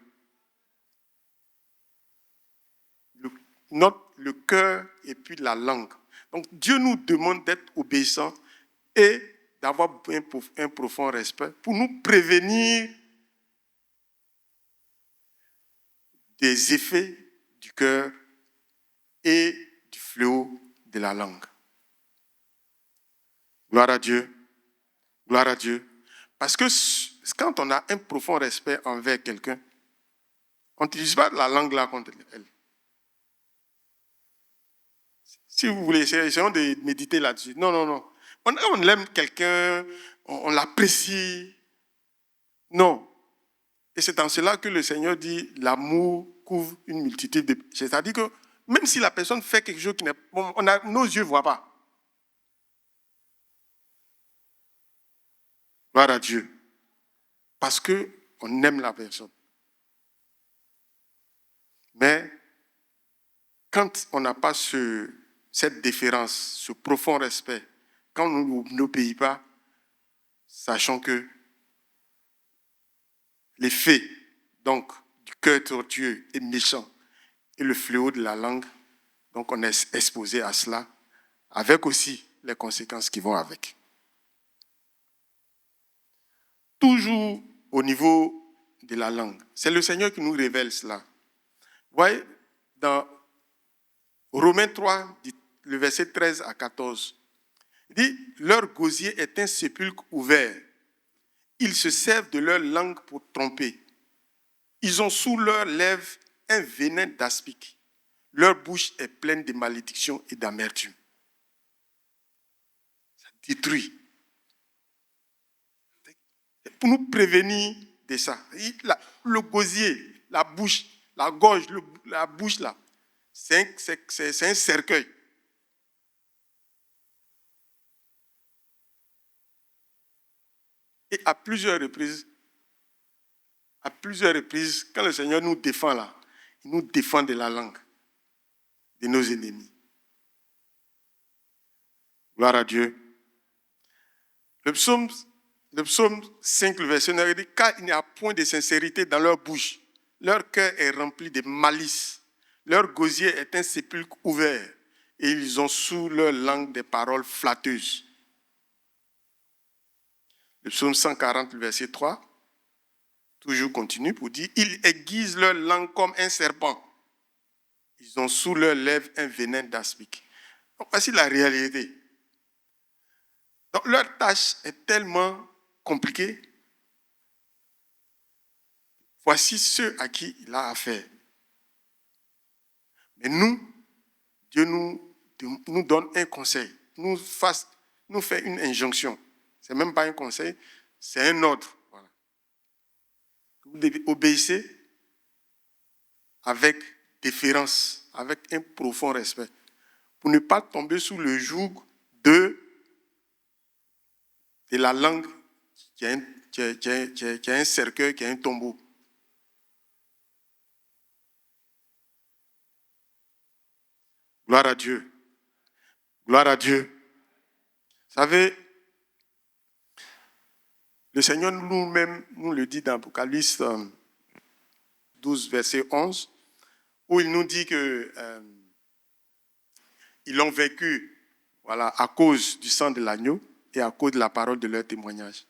Le cœur et puis la langue. Donc Dieu nous demande d'être obéissants et d'avoir un profond respect pour nous prévenir des effets du cœur et du fléau de la langue. Gloire à Dieu. Gloire à Dieu. Parce que quand on a un profond respect envers quelqu'un, on n'utilise pas la langue là contre elle. Si vous voulez, essayons de méditer là-dessus. Non. On aime quelqu'un, on l'apprécie. Non. Et c'est en cela que le Seigneur dit, l'amour couvre une multitude de péchés. C'est-à-dire que même si la personne fait quelque chose qui n'est bon, nos yeux ne voient pas. Gloire à Dieu. Parce qu'on aime la personne. Mais quand on n'a pas cette déférence, ce profond respect, quand on n'obéit pas, sachant que l'effet donc du cœur tortueux et méchant et le fléau de la langue, donc on est exposé à cela, avec aussi les conséquences qui vont avec. Toujours au niveau de la langue. C'est le Seigneur qui nous révèle cela. Vous voyez, dans Romains 3, le verset 13 à 14, il dit « Leur gosier est un sépulcre ouvert. Ils se servent de leur langue pour tromper. Ils ont sous leurs lèvres un venin d'aspic. Leur bouche est pleine de malédictions et d'amertume. » Ça détruit. Pour nous prévenir de ça. Le gosier, la bouche, la gorge, la bouche là, c'est un cercueil. Et à plusieurs reprises, quand le Seigneur nous défend là, il nous défend de la langue de nos ennemis. Gloire à Dieu. Le psaume 5, le verset 9, dit « Car il n'y a point de sincérité dans leur bouche. Leur cœur est rempli de malice. Leur gosier est un sépulcre ouvert. Et ils ont sous leur langue des paroles flatteuses. » Le psaume 140, le verset 3, toujours continue pour dire « Ils aiguisent leur langue comme un serpent. Ils ont sous leurs lèvres un venin d'aspic. » Donc voici la réalité. Donc leur tâche est tellement compliquée. Voici ceux à qui il a affaire. Mais Dieu nous donne un conseil, nous fait une injonction. Ce n'est même pas un conseil, c'est un ordre. Voilà. Vous devez obéir avec déférence, avec un profond respect, pour ne pas tomber sous le joug de la langue qui a un cercueil, qui a un tombeau. Gloire à Dieu. Gloire à Dieu. Vous savez, le Seigneur nous-mêmes nous le dit dans Apocalypse 12, verset 11, où il nous dit que ils l'ont vaincu, voilà, à cause du sang de l'agneau et à cause de la parole de leur témoignage.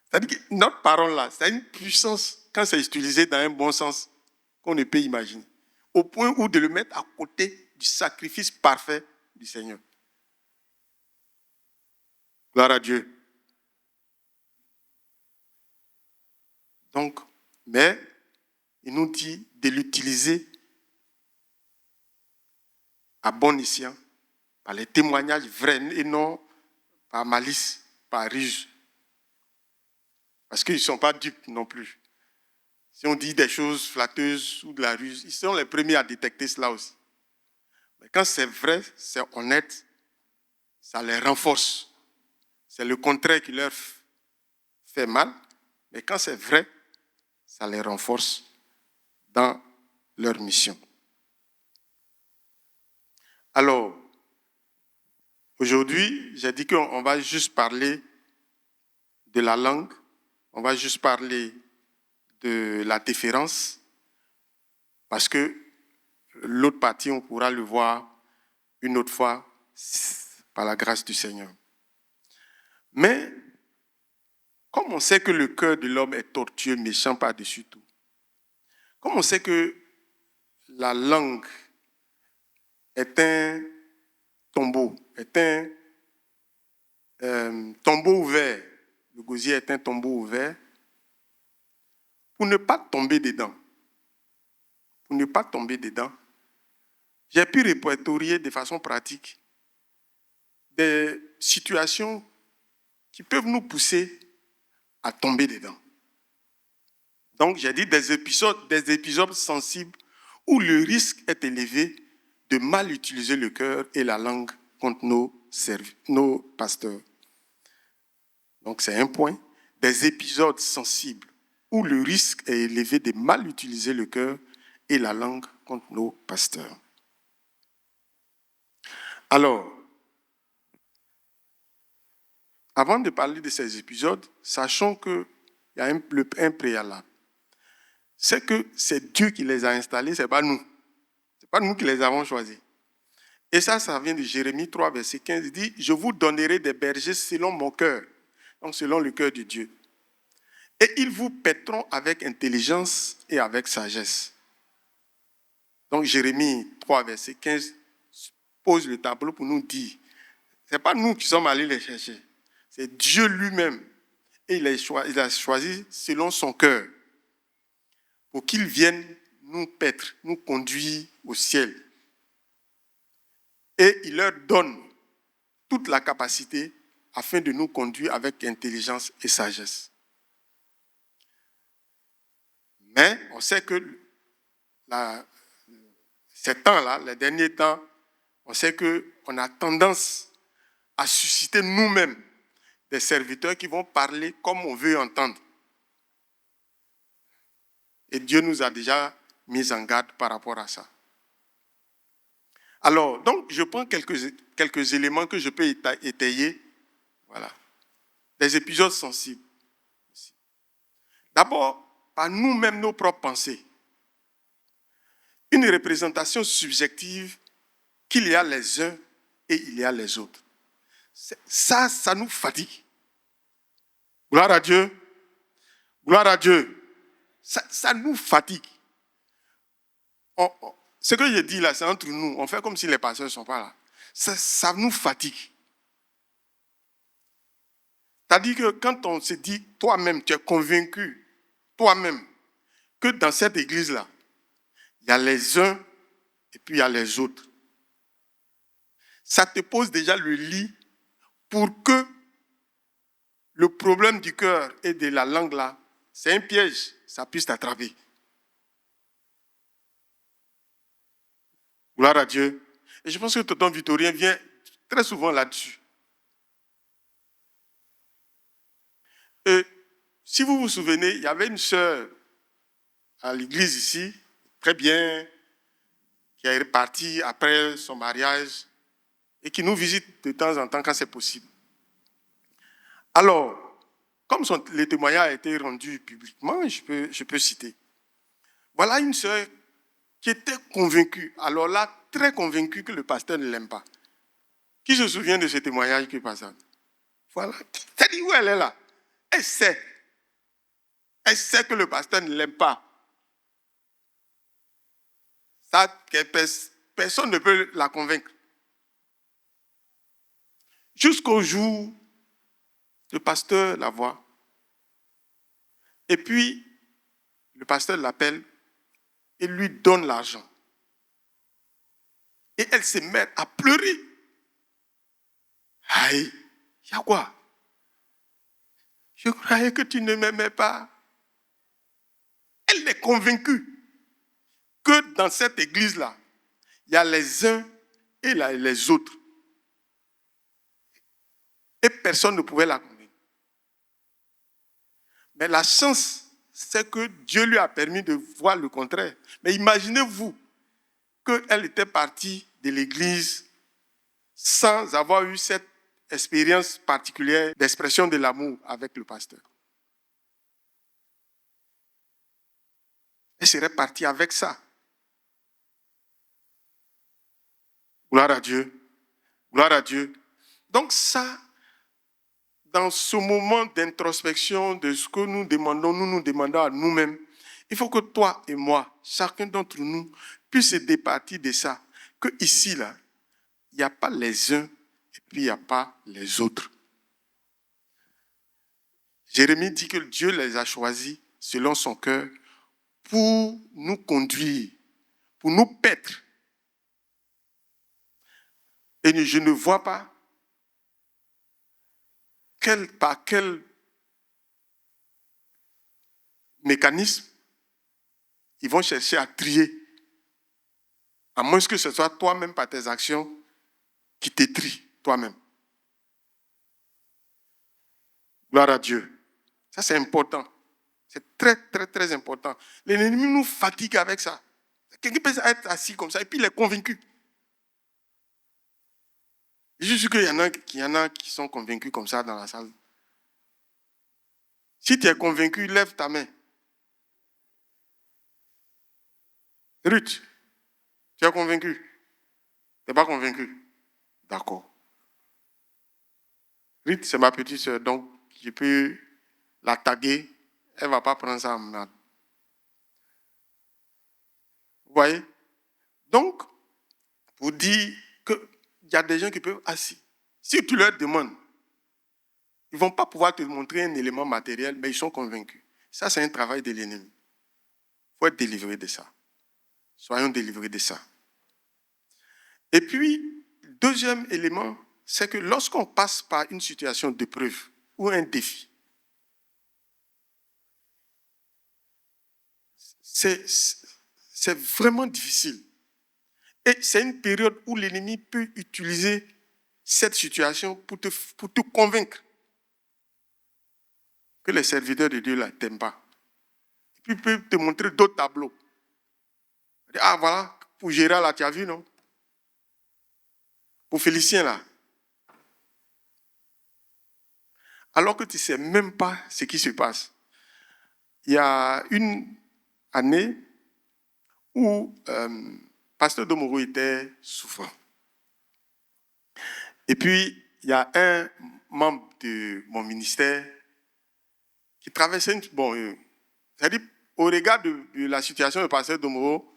C'est-à-dire que notre parole là, c'est une puissance quand c'est utilisé dans un bon sens qu'on ne peut imaginer. Au point où de le mettre à côté du sacrifice parfait du Seigneur. Gloire à Dieu. Donc, mais il nous dit de l'utiliser à bon escient, par les témoignages vrais et non par malice, par ruse. Parce qu'ils ne sont pas dupes non plus. Si on dit des choses flatteuses ou de la ruse, ils sont les premiers à détecter cela aussi. Mais quand c'est vrai, c'est honnête, ça les renforce. C'est le contraire qui leur fait mal, mais quand c'est vrai, ça les renforce dans leur mission. Alors, aujourd'hui, j'ai dit qu'on va juste parler de la langue, on va juste parler de la différence, parce que l'autre partie, on pourra le voir une autre fois par la grâce du Seigneur. Mais, comme on sait que le cœur de l'homme est tortueux, méchant par-dessus tout, comme on sait que la langue est un tombeau, est un tombeau ouvert, le gosier est un tombeau ouvert, pour ne pas tomber dedans, j'ai pu répertorier de façon pratique des situations qui peuvent nous pousser à tomber dedans. Donc, j'ai dit des épisodes sensibles où le risque est élevé de mal utiliser le cœur et la langue contre nos pasteurs. Donc, c'est un point. Des épisodes sensibles où le risque est élevé de mal utiliser le cœur et la langue contre nos pasteurs. Alors, avant de parler de ces épisodes, sachons qu'il y a un préalable. C'est que c'est Dieu qui les a installés, ce n'est pas nous. Ce n'est pas nous qui les avons choisis. Et ça vient de Jérémie 3, verset 15. Il dit, je vous donnerai des bergers selon mon cœur, donc selon le cœur de Dieu. Et ils vous paîtront avec intelligence et avec sagesse. Donc Jérémie 3, verset 15 pose le tableau pour nous dire, ce n'est pas nous qui sommes allés les chercher, c'est Dieu lui-même. Et il a choisi selon son cœur pour qu'ils viennent nous paître, nous conduire au ciel. Et il leur donne toute la capacité afin de nous conduire avec intelligence et sagesse. Mais on sait que ces temps-là, les derniers temps, on sait qu'on a tendance à susciter nous-mêmes des serviteurs qui vont parler comme on veut entendre. Et Dieu nous a déjà mis en garde par rapport à ça. Alors, donc, je prends quelques éléments que je peux étayer. Voilà. Des épisodes sensibles. D'abord, par nous-mêmes, nos propres pensées. Une représentation subjective qu'il y a les uns et il y a les autres. Ça nous fatigue. Gloire à Dieu. Gloire à Dieu. Ça nous fatigue. Ce que je dis là, c'est entre nous. On fait comme si les pasteurs ne sont pas là. Ça nous fatigue. C'est-à-dire que quand on se dit, toi-même, tu es convaincu, toi-même, que dans cette église-là, il y a les uns et puis il y a les autres. Ça te pose déjà le lit pour que le problème du cœur et de la langue là, c'est un piège, ça puisse t'attraper. Gloire à Dieu. Et je pense que Tonton Victorien vient très souvent là-dessus. Et si vous vous souvenez, il y avait une sœur à l'église ici, très bien, qui est partie après son mariage et qui nous visite de temps en temps quand c'est possible. Alors, comme le témoignage a été rendu publiquement, je peux citer. Voilà une sœur qui était convaincue, alors là, très convaincue que le pasteur ne l'aime pas. Qui se souvient de ce témoignage qui passe? Voilà. C'est-à-dire où elle est là. Elle sait. Elle sait que le pasteur ne l'aime pas. Ça, personne ne peut la convaincre. Jusqu'au jour, le pasteur la voit. Et puis, le pasteur l'appelle et lui donne l'argent. Et elle se met à pleurer. Aïe, il y a quoi? Je croyais que tu ne m'aimais pas. Elle est convaincue que dans cette église-là, il y a les uns et les autres. Et personne ne pouvait la convaincre. Mais la chance, c'est que Dieu lui a permis de voir le contraire. Mais imaginez-vous qu'elle était partie de l'église sans avoir eu cette expérience particulière d'expression de l'amour avec le pasteur. Elle serait partie avec ça. Gloire à Dieu. Gloire à Dieu. Donc ça, dans ce moment d'introspection de ce que nous nous demandons à nous-mêmes, il faut que toi et moi, chacun d'entre nous, puisse se départir de ça. Que ici, là, il n'y a pas les uns et puis il n'y a pas les autres. Jérémie dit que Dieu les a choisis selon son cœur pour nous conduire, pour nous paître. Et je ne vois pas par quel mécanisme ils vont chercher à trier. À moins que ce soit toi-même par tes actions qui te trient toi-même. Gloire à Dieu. Ça, c'est important. C'est très, très, très important. L'ennemi nous fatigue avec ça. Quelqu'un peut être assis comme ça et puis il est convaincu. Je suis sûr qu'il y en a qui sont convaincus comme ça dans la salle. Si tu es convaincu, lève ta main. Ruth, tu es convaincu? Tu n'es pas convaincu? D'accord. Ruth, c'est ma petite soeur, donc je peux la taguer. Elle ne va pas prendre ça en malade. Vous voyez? Donc, pour dire qu'il y a des gens qui peuvent assis. Si tu leur demandes, ils ne vont pas pouvoir te montrer un élément matériel, mais ils sont convaincus. Ça, c'est un travail de l'ennemi. Il faut être délivré de ça. Soyons délivrés de ça. Et puis, deuxième élément, c'est que lorsqu'on passe par une situation d'épreuve ou un défi, c'est vraiment difficile. Et c'est une période où l'ennemi peut utiliser cette situation pour te convaincre que les serviteurs de Dieu ne t'aiment pas. Et puis il peut te montrer d'autres tableaux. Ah voilà, pour Gérard là, tu as vu, non? Pour Félicien là. Alors que tu ne sais même pas ce qui se passe. Il y a une année où Pasteur Domoro était souffrant. Et puis, il y a un membre de mon ministère qui traversait une... c'est-à-dire, au regard de la situation de Pasteur Domoro,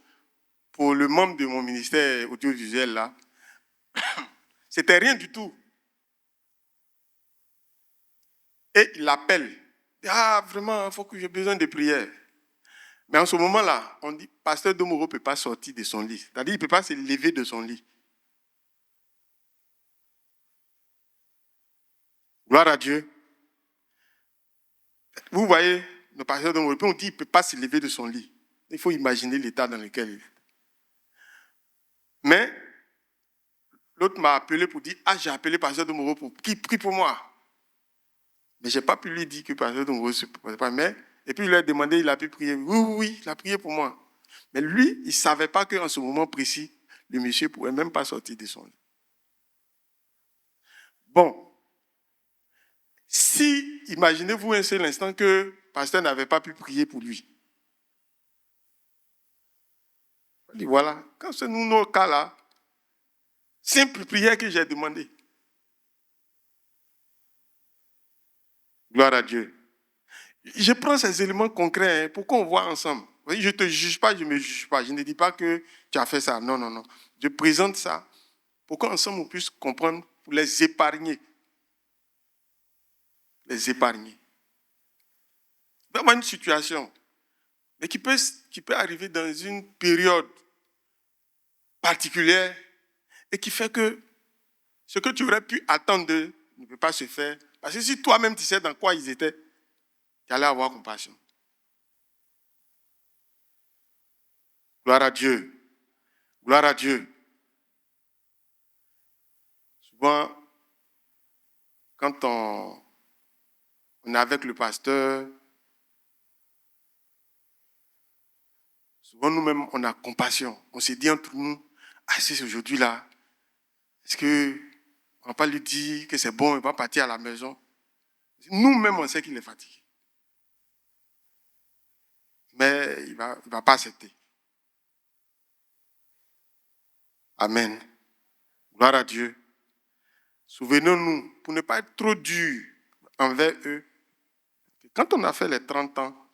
pour le membre de mon ministère audiovisuel, là, c'était rien du tout. Et il l'appelle. Ah, vraiment, il faut que j'ai besoin de prière. Mais en ce moment-là, on dit, Pasteur Domoro ne peut pas sortir de son lit. C'est-à-dire, il ne peut pas se lever de son lit. Gloire à Dieu. Vous voyez, le pasteur Domoro, on dit, il ne peut pas se lever de son lit. Il faut imaginer l'état dans lequel il est. Mais, l'autre m'a appelé pour dire, ah, j'ai appelé Pasteur Domoro pour qu'il prie pour moi. Mais je n'ai pas pu lui dire que Pasteur Domoro ne se prie pas. Mais, et puis il lui a demandé, il a pu prier. Oui, il a prié pour moi. Mais lui, il ne savait pas qu'en ce moment précis, le monsieur ne pouvait même pas sortir de son lit. Bon. Si, imaginez-vous un seul instant que le pasteur n'avait pas pu prier pour lui. Il dit, voilà, quand c'est nous, nos cas là, simple prière que j'ai demandé. Gloire à Dieu. Je prends ces éléments concrets pour qu'on voit ensemble. Je ne te juge pas, je ne me juge pas. Je ne dis pas que tu as fait ça. Non, non, non. Je présente ça pour qu'ensemble on puisse comprendre, pour les épargner. Les épargner. Il peut y avoir une situation, mais qui peut arriver dans une période particulière et qui fait que ce que tu aurais pu attendre d'eux ne peut pas se faire. Parce que si toi-même tu sais dans quoi ils étaient, tu allais avoir compassion. Gloire à Dieu. Gloire à Dieu. Souvent, quand on est avec le pasteur, souvent nous-mêmes, on a compassion. On se dit entre nous, ah, c'est aujourd'hui-là, est-ce qu'on ne va pas lui dire que c'est bon, il va partir à la maison? Nous-mêmes, on sait qu'il est fatigué. Mais il ne va pas accepter. Amen. Gloire à Dieu. Souvenons-nous, pour ne pas être trop dur envers eux, quand on a fait les 30 ans,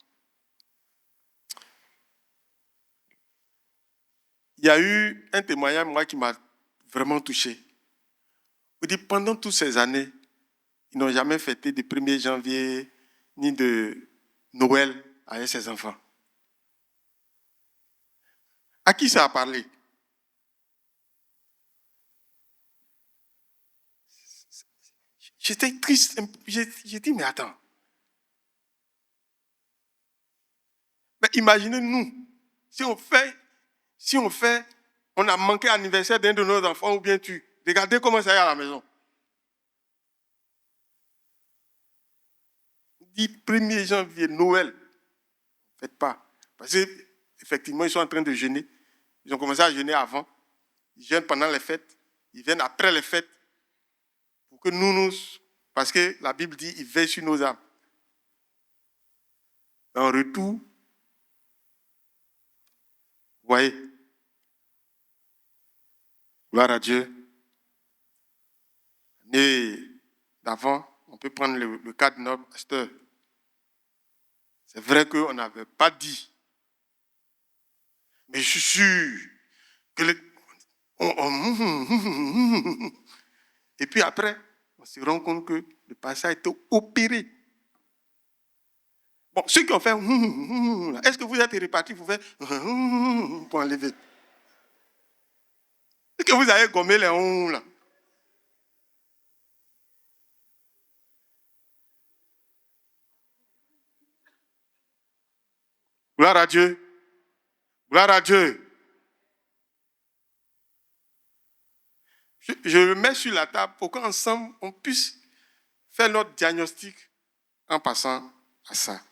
il y a eu un témoignage, moi, qui m'a vraiment touché. Il dit, pendant toutes ces années, ils n'ont jamais fêté de 1er janvier ni de Noël avec ses enfants. À qui ça a parlé? J'étais triste. J'ai dit, mais attends. Mais imaginez-nous, si on a manqué l'anniversaire d'un de nos enfants ou bien tu. Regardez comment ça est à la maison. Il dit 1er janvier, Noël. Ne faites pas. Parce qu'effectivement, ils sont en train de jeûner. Ils ont commencé à jeûner avant. Ils jeûnent pendant les fêtes. Ils viennent après les fêtes. Pour que parce que la Bible dit, il veille sur nos âmes. En retour, vous voyez, gloire à Dieu. L'année d'avant, on peut prendre le cas de notre pasteur. C'est vrai qu'on n'avait pas dit. Mais je suis sûr que et puis après, on se rend compte que le pasteur a été opéré. Bon, ceux qui ont fait est-ce que vous êtes répartis pour faire pour enlever? Est-ce que vous avez gommé les là? Gloire à Dieu. Gloire à Dieu. Je le mets sur la table pour qu'ensemble, on puisse faire notre diagnostic en passant à ça.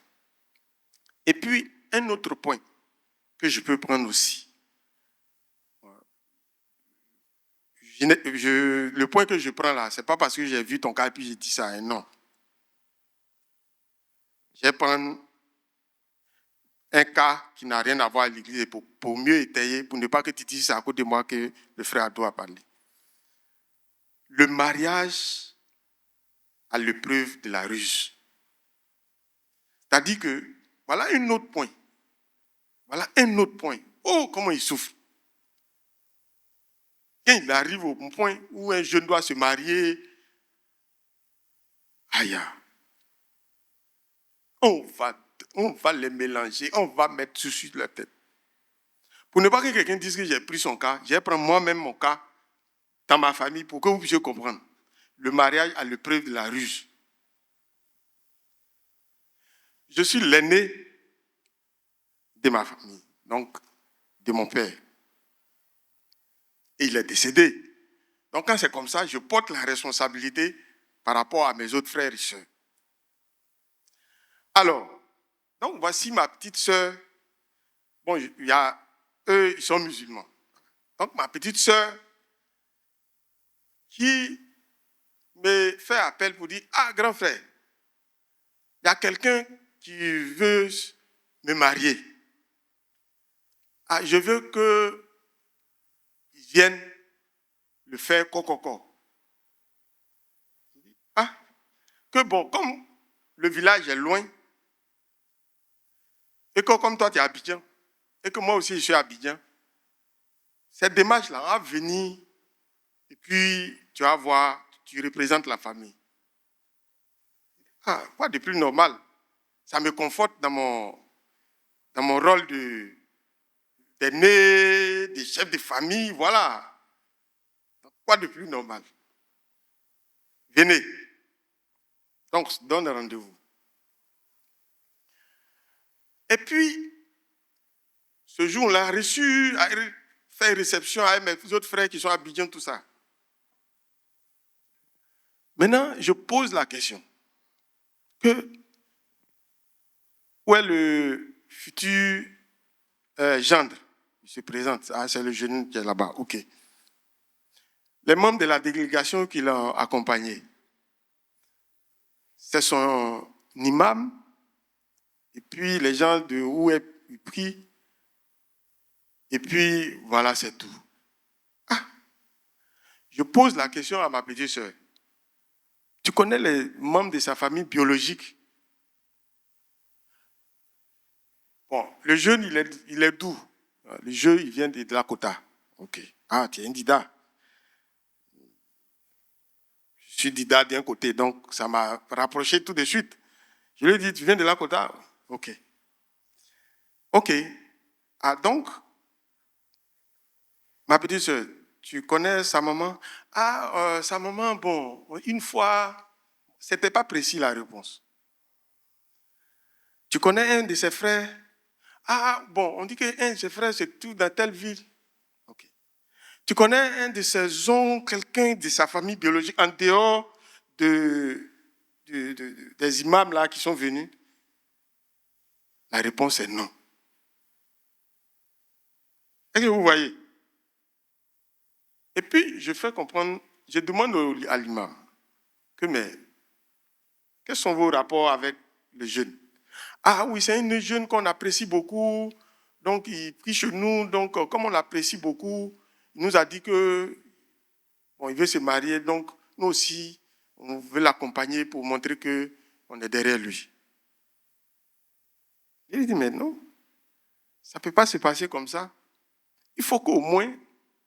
Et puis, un autre point que je peux prendre aussi. Le point que je prends là, ce n'est pas parce que j'ai vu ton cas et puis j'ai dit ça, non. Je vais prendre un cas qui n'a rien à voir avec l'église pour mieux étayer, pour ne pas que tu dises à côté de moi que le frère Ado a parlé. Le mariage à l'épreuve de la ruse. C'est-à-dire que, voilà un autre point. Voilà un autre point. Oh, comment il souffre. Quand il arrive au point où un jeune doit se marier, aïe, on va les mélanger, on va mettre sur leur tête. Pour ne pas que quelqu'un dise que j'ai pris son cas, je vais prendre moi-même mon cas dans ma famille pour que vous puissiez comprendre. Le mariage à l'épreuve de la ruse. Je suis l'aîné de ma famille, donc de mon père. Et il est décédé. Donc quand c'est comme ça, je porte la responsabilité par rapport à mes autres frères et sœurs. Alors, donc voici ma petite sœur. Bon, eux, ils sont musulmans. Donc ma petite sœur qui me fait appel pour dire, ah grand frère, il y a quelqu'un qui veut me marier. Ah, je veux qu'ils viennent le faire coco. Ah, que bon, comme le village est loin, et que comme toi, tu es à Abidjan, et que moi aussi, je suis à Abidjan, cette démarche-là va venir, et puis tu vas voir, tu représentes la famille. Ah, quoi de plus normal? Ça me conforte dans mon rôle d'aîné, de chef de famille, voilà. Quoi de plus normal? Venez. Donc, donne rendez-vous. Et puis, ce jour-là, reçu, fait réception avec mes autres frères qui sont à Abidjan, tout ça. Maintenant, je pose la question. Où est le futur gendre? Il se présente. Ah, c'est le jeune qui est là-bas. OK. Les membres de la délégation qui l'ont accompagné, c'est son imam, et puis les gens de où il prie, et puis voilà, c'est tout. Ah, je pose la question à ma petite sœur. Tu connais les membres de sa famille biologique? Bon, le jeune, il est d'où? Le jeune, il vient de Lakota. OK. Ah, tu es un Dida. Je suis Dida d'un côté, donc ça m'a rapproché tout de suite. Je lui ai dit, tu viens de Lakota? OK. OK. Ah, donc, ma petite soeur, tu connais sa maman? Ah, sa maman, bon, une fois, c'était pas précis la réponse. Tu connais un de ses frères? Ah, bon, on dit qu'un de ses frères, c'est tout dans telle ville. OK. Tu connais un de ses oncles, quelqu'un de sa famille biologique, en dehors des imams là qui sont venus? La réponse est non. Est-ce que vous voyez? Et puis, je fais comprendre, je demande à l'imam que, mais, quels sont vos rapports avec le jeune? Ah oui, c'est un jeune qu'on apprécie beaucoup, donc il prie chez nous, donc comme on l'apprécie beaucoup, il nous a dit que, bon, il veut se marier, donc nous aussi, on veut l'accompagner pour montrer qu'on est derrière lui. Je lui ai dit, mais non, ça ne peut pas se passer comme ça. Il faut qu'au moins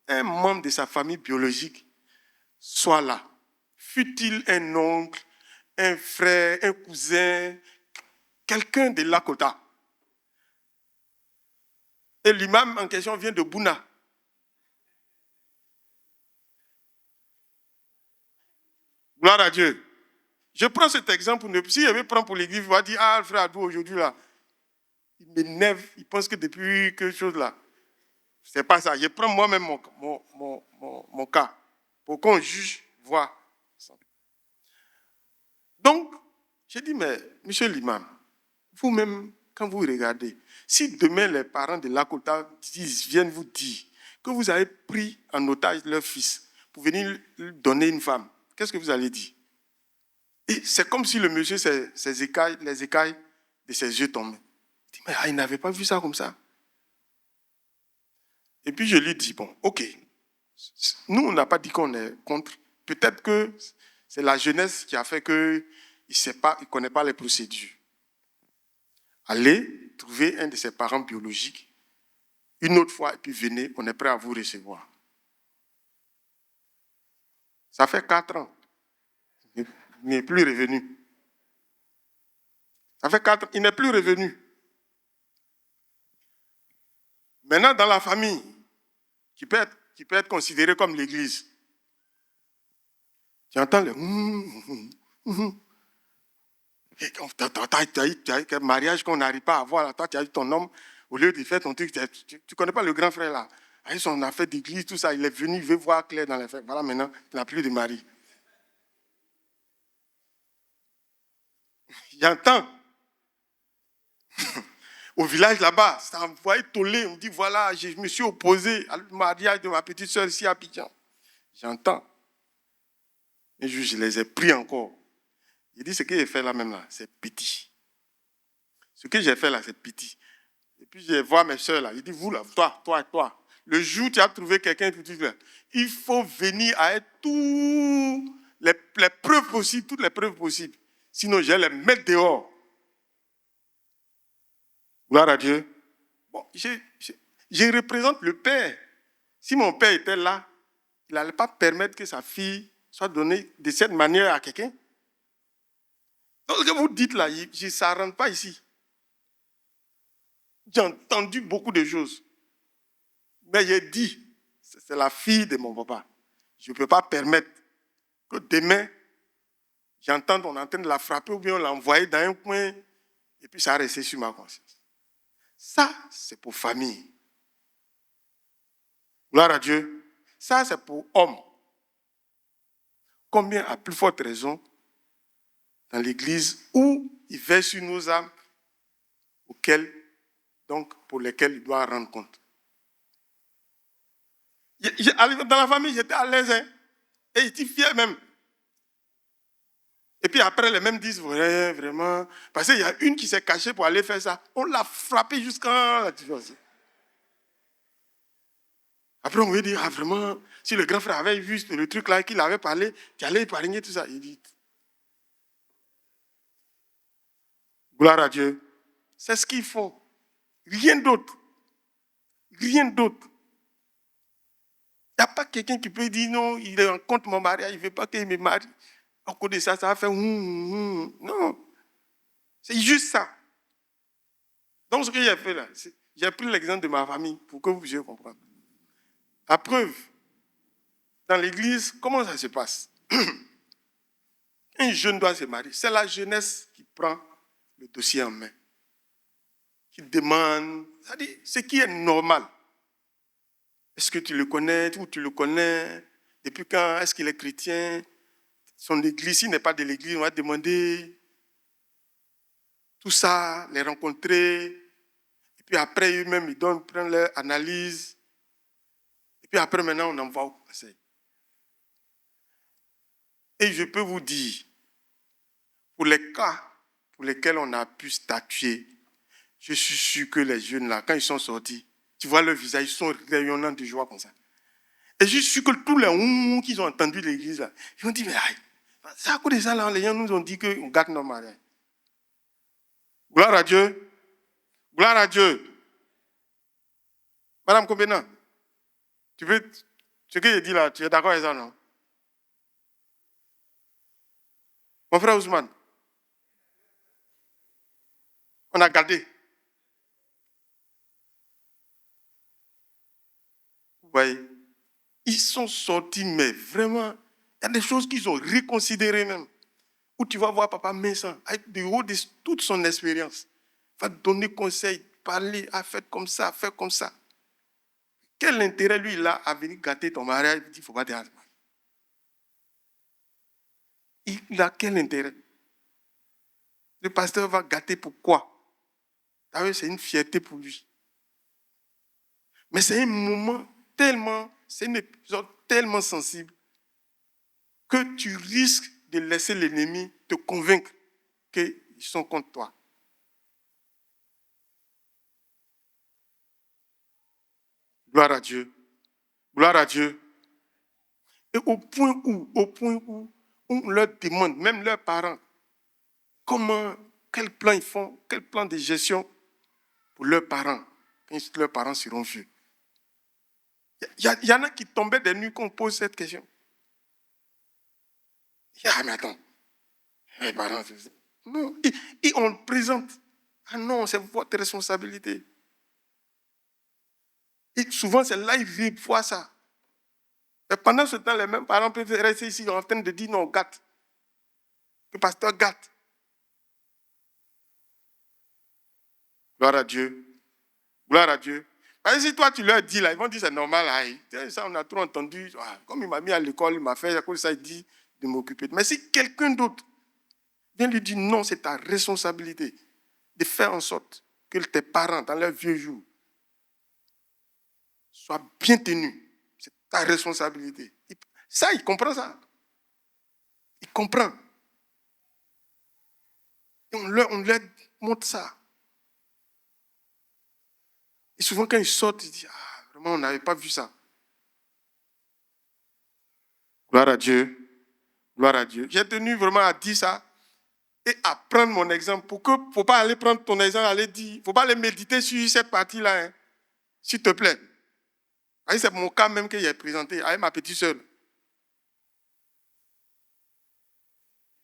un membre de sa famille biologique soit là. Fût-il un oncle, un frère, un cousin, quelqu'un de Lakota. Et l'imam en question vient de Bouna. Gloire à Dieu. Je prends cet exemple. Si je vais prendre pour l'église, il va dire, ah, le frère Adou, aujourd'hui, là, il m'énerve, il pense que depuis quelque chose, là, c'est pas ça. Je prends moi-même mon cas pour qu'on juge, voit. Donc, j'ai dit, mais, monsieur l'imam, vous-même, quand vous regardez, si demain les parents de Lakota viennent vous dire que vous avez pris en otage leur fils pour venir lui donner une femme, qu'est-ce que vous allez dire? Et c'est comme si le monsieur, les écailles de ses yeux tombaient. Il dit, mais il n'avait pas vu ça comme ça. Et puis je lui dis, bon, ok, nous on n'a pas dit qu'on est contre. Peut-être que c'est la jeunesse qui a fait qu'il ne connaît pas les procédures. Allez trouver un de ses parents biologiques une autre fois et puis venez, on est prêt à vous recevoir. Ça fait 4 ans. Il n'est plus revenu. Ça fait 4 ans, il n'est plus revenu. Maintenant, dans la famille, qui peut être considérée comme l'église, tu entends le tu as un mariage qu'on n'arrive pas à avoir. Toi, tu as eu ton homme, au lieu de faire ton truc, tu ne connais pas le grand frère là. Avec son affaire d'église, tout ça, il est venu, il veut voir clair dans les faits. Voilà, maintenant, il n'a plus de mari. J'entends. Au village là-bas, ça envoyé toller. On me dit, voilà, je me suis opposé au mariage de ma petite soeur ici à Abidjan. J'entends. Un jour, je les ai pris encore. Il dit, ce que j'ai fait là même là, c'est petit. Ce que j'ai fait là, c'est petit. Et puis je vois mes soeurs là. Il dit, vous là, toi. Le jour où tu as trouvé quelqu'un qui dit, il faut venir avec toutes les preuves possibles, toutes les preuves possibles. Sinon, je vais les mettre dehors. Gloire à Dieu. Bon, je représente le père. Si mon père était là, il n'allait pas permettre que sa fille soit donnée de cette manière à quelqu'un. Donc, ce que vous dites là, ça ne rentre pas ici. J'ai entendu beaucoup de choses. Mais j'ai dit, c'est la fille de mon papa. Je ne peux pas permettre que demain, j'entende on est en train de la frapper ou bien on l'a envoyée dans un coin et puis ça a resté sur ma conscience. Ça, c'est pour famille. Gloire à Dieu. Ça, c'est pour homme. Combien, à plus forte raison, dans l'église où il veille sur nos âmes, pour lesquelles il doit rendre compte. Dans la famille, j'étais à l'aise, hein, et j'étais fier même. Et puis après, les mêmes disent, ouais, vraiment, parce qu'il y a une qui s'est cachée pour aller faire ça. On l'a frappée jusqu'à la divorce. Après, on veut dire, ah vraiment, si le grand frère avait vu le truc là, qu'il avait parlé, tu allais épargner tout ça. Il dit, gloire à Dieu. C'est ce qu'il faut. Rien d'autre. Rien d'autre. Il n'y a pas quelqu'un qui peut dire, non, il est en contre mon mariage, il ne veut pas qu'il me marie. À cause de ça, ça va faire non. C'est juste ça. Donc, ce que j'ai fait là, j'ai pris l'exemple de ma famille pour que vous puissiez comprendre. La preuve, dans l'église, comment ça se passe? Un jeune doit se marier. C'est la jeunesse qui prend le dossier en main, qui demande, c'est-à-dire ce qui est normal. Est-ce que tu le connais ou tu le connais? Depuis quand est-ce qu'il est chrétien? Son église, s'il n'est pas de l'église, on va demander tout ça, les rencontrer. Et puis après, eux-mêmes, ils prennent leur analyse. Et puis après, maintenant, on envoie au conseil. Et je peux vous dire, pour les cas pour lesquels on a pu statuer, je suis sûr que les jeunes là, quand ils sont sortis, tu vois leur visage, ils sont rayonnants de joie comme ça. Et je suis sûr que tous les qu'ils ont entendu de l'église là, ils ont dit, mais aïe, c'est à cause de ça là, les gens nous ont dit qu'on gâte nos mariages. Gloire à Dieu. Gloire à Dieu. Madame Kombena, ce que j'ai dit là, tu es d'accord avec ça, non? Mon frère Ousmane, on a gardé. Vous voyez, ils sont sortis, mais vraiment, il y a des choses qu'ils ont reconsidérées même. Où tu vas voir papa Messin, avec du haut de toute son expérience, va te donner conseil, parler, à faire comme ça, faire comme ça. Quel intérêt lui il a à venir gâter ton mariage? Il dit, il ne faut pas te marier. Il a quel intérêt? Le pasteur va gâter pourquoi? C'est une fierté pour lui. Mais c'est un moment c'est un épisode tellement sensible que tu risques de laisser l'ennemi te convaincre qu'ils sont contre toi. Gloire à Dieu. Gloire à Dieu. Et au point où on leur demande, même leurs parents, quel plan ils font, quel plan de gestion pour leurs parents, quand leurs parents seront vieux. Il y en a qui tombaient des nuits quand on pose cette question. Ah, mais attends, les parents, non, et on le présente. Ah non, c'est votre responsabilité. Et souvent, c'est là qu'ils voient ça. Et pendant ce temps, les mêmes parents peuvent rester ici en train de dire non, gâte. Le pasteur gâte. Gloire à Dieu. Gloire à Dieu. Parce que si toi, tu leur dis là, ils vont dire c'est normal. Là, ça, on a trop entendu. Comme il m'a mis à l'école, il m'a fait, à cause de ça, il dit de m'occuper. Mais si quelqu'un d'autre vient lui dire non, c'est ta responsabilité de faire en sorte que tes parents, dans leurs vieux jours, soient bien tenus. C'est ta responsabilité. Ça, il comprend ça. Il comprend. Et on leur montre ça. Et souvent, quand ils sortent, ils disent, vraiment, on n'avait pas vu ça. Gloire à Dieu. Gloire à Dieu. J'ai tenu vraiment à dire ça. Et après, prendre mon exemple. Il ne faut pas aller prendre ton exemple, aller dire, il ne faut pas aller méditer sur cette partie-là, hein, s'il te plaît. C'est mon cas même que j'ai présenté avec ma petite sœur.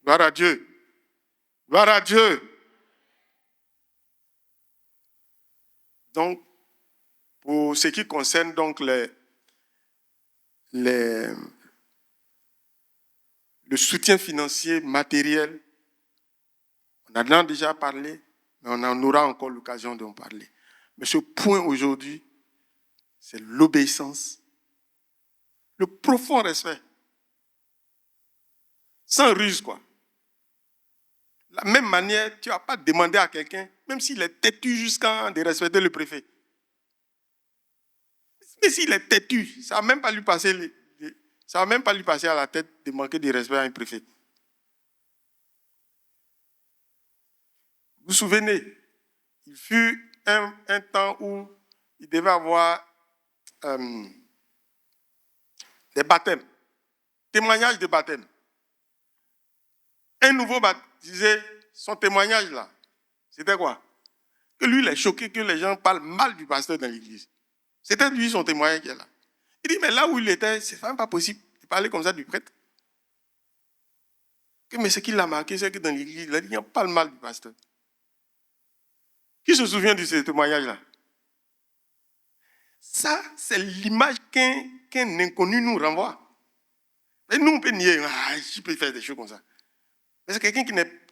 Gloire à Dieu. Gloire à Dieu. Donc, pour ce qui concerne donc le soutien financier matériel, on en a déjà parlé, mais on en aura encore l'occasion d'en parler. Mais ce point aujourd'hui, c'est l'obéissance, le profond respect, sans ruse, quoi. De la même manière, tu ne vas pas demander à quelqu'un, même s'il est têtu jusqu'à de respecter le préfet. Mais s'il est têtu, ça ne va même pas lui passer à la tête de manquer de respect à un préfet. Vous vous souvenez, il fut un temps où il devait avoir des baptêmes, témoignages de baptême. Un nouveau baptisé, son témoignage là, c'était quoi? Que lui, il est choqué que les gens parlent mal du pasteur dans l'église. C'était lui son témoignage qui est là. Il dit, mais là où il était, c'est même pas possible de parler comme ça du prêtre. Mais ce qui l'a marqué, c'est que dans l'église, il a dit, il parle mal du pasteur. Qui se souvient de ce témoignage-là? Ça, c'est l'image qu'un inconnu nous renvoie. Et nous, on peut nier, je peux faire des choses comme ça. Mais c'est quelqu'un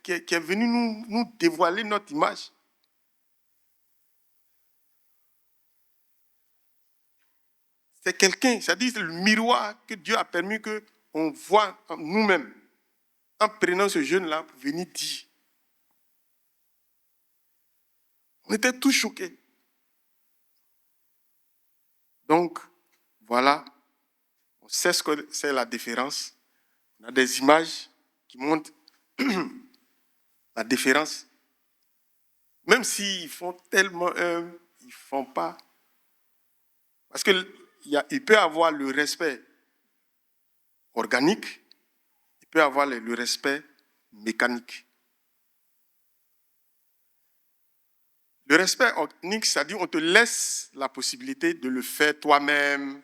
qui est venu nous dévoiler notre image. C'est quelqu'un, c'est-à-dire c'est le miroir que Dieu a permis qu'on voit nous-mêmes en prenant ce jeune-là pour venir dire. On était tous choqués. Donc, voilà, on sait ce que c'est la différence. On a des images qui montrent la différence. Même s'ils font tellement ils ne font pas. Parce qu'il peut avoir le respect organique, il peut avoir le respect mécanique. Le respect organique, c'est-à-dire qu'on te laisse la possibilité de le faire toi-même.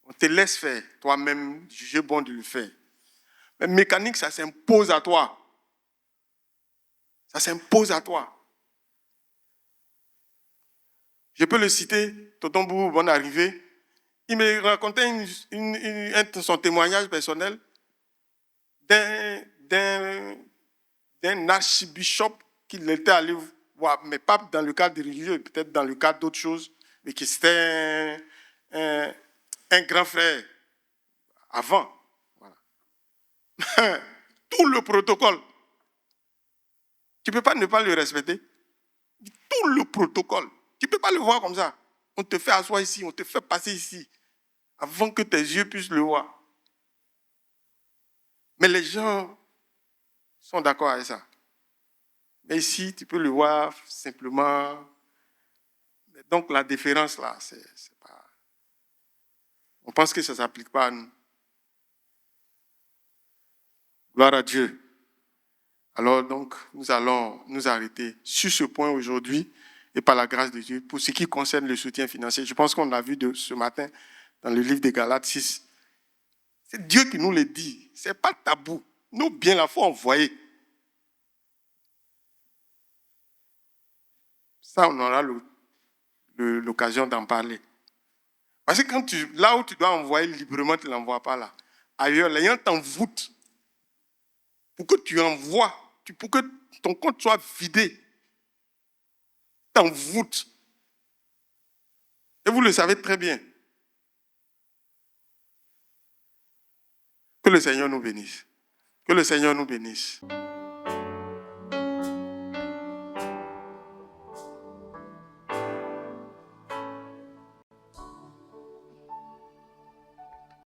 On te laisse faire toi-même, juger bon de le faire. Mais mécanique, ça s'impose à toi. Ça s'impose à toi. Je peux le citer, Tonton Boubou, bonne arrivée. Il me racontait son témoignage personnel d'un archbishop qu'il était allé voir, mais pas dans le cadre religieux, peut-être dans le cadre d'autres choses, mais qui c'était un grand frère avant. Voilà. Tout le protocole. Tu ne peux pas ne pas le respecter. Tout le protocole. Tu ne peux pas le voir comme ça. On te fait asseoir ici, on te fait passer ici, avant que tes yeux puissent le voir. Mais les gens sont d'accord avec ça. Mais ici, tu peux le voir simplement. Donc la différence là, c'est pas. On pense que ça ne s'applique pas à nous. Gloire à Dieu. Alors donc, nous allons nous arrêter sur ce point aujourd'hui et par la grâce de Dieu pour ce qui concerne le soutien financier. Je pense qu'on l'a vu ce matin dans le livre des Galates 6. C'est Dieu qui nous le dit. Ce n'est pas tabou. Nous, bien la foi, envoyer. Ça, on aura l'occasion d'en parler. Parce que là où tu dois envoyer librement, tu ne l'envoies pas là. Ailleurs, les gens t'envoûtent. Pour que tu envoies, pour que ton compte soit vidé, t'envoûtes. Et vous le savez très bien. Que le Seigneur nous bénisse. Que le Seigneur nous bénisse.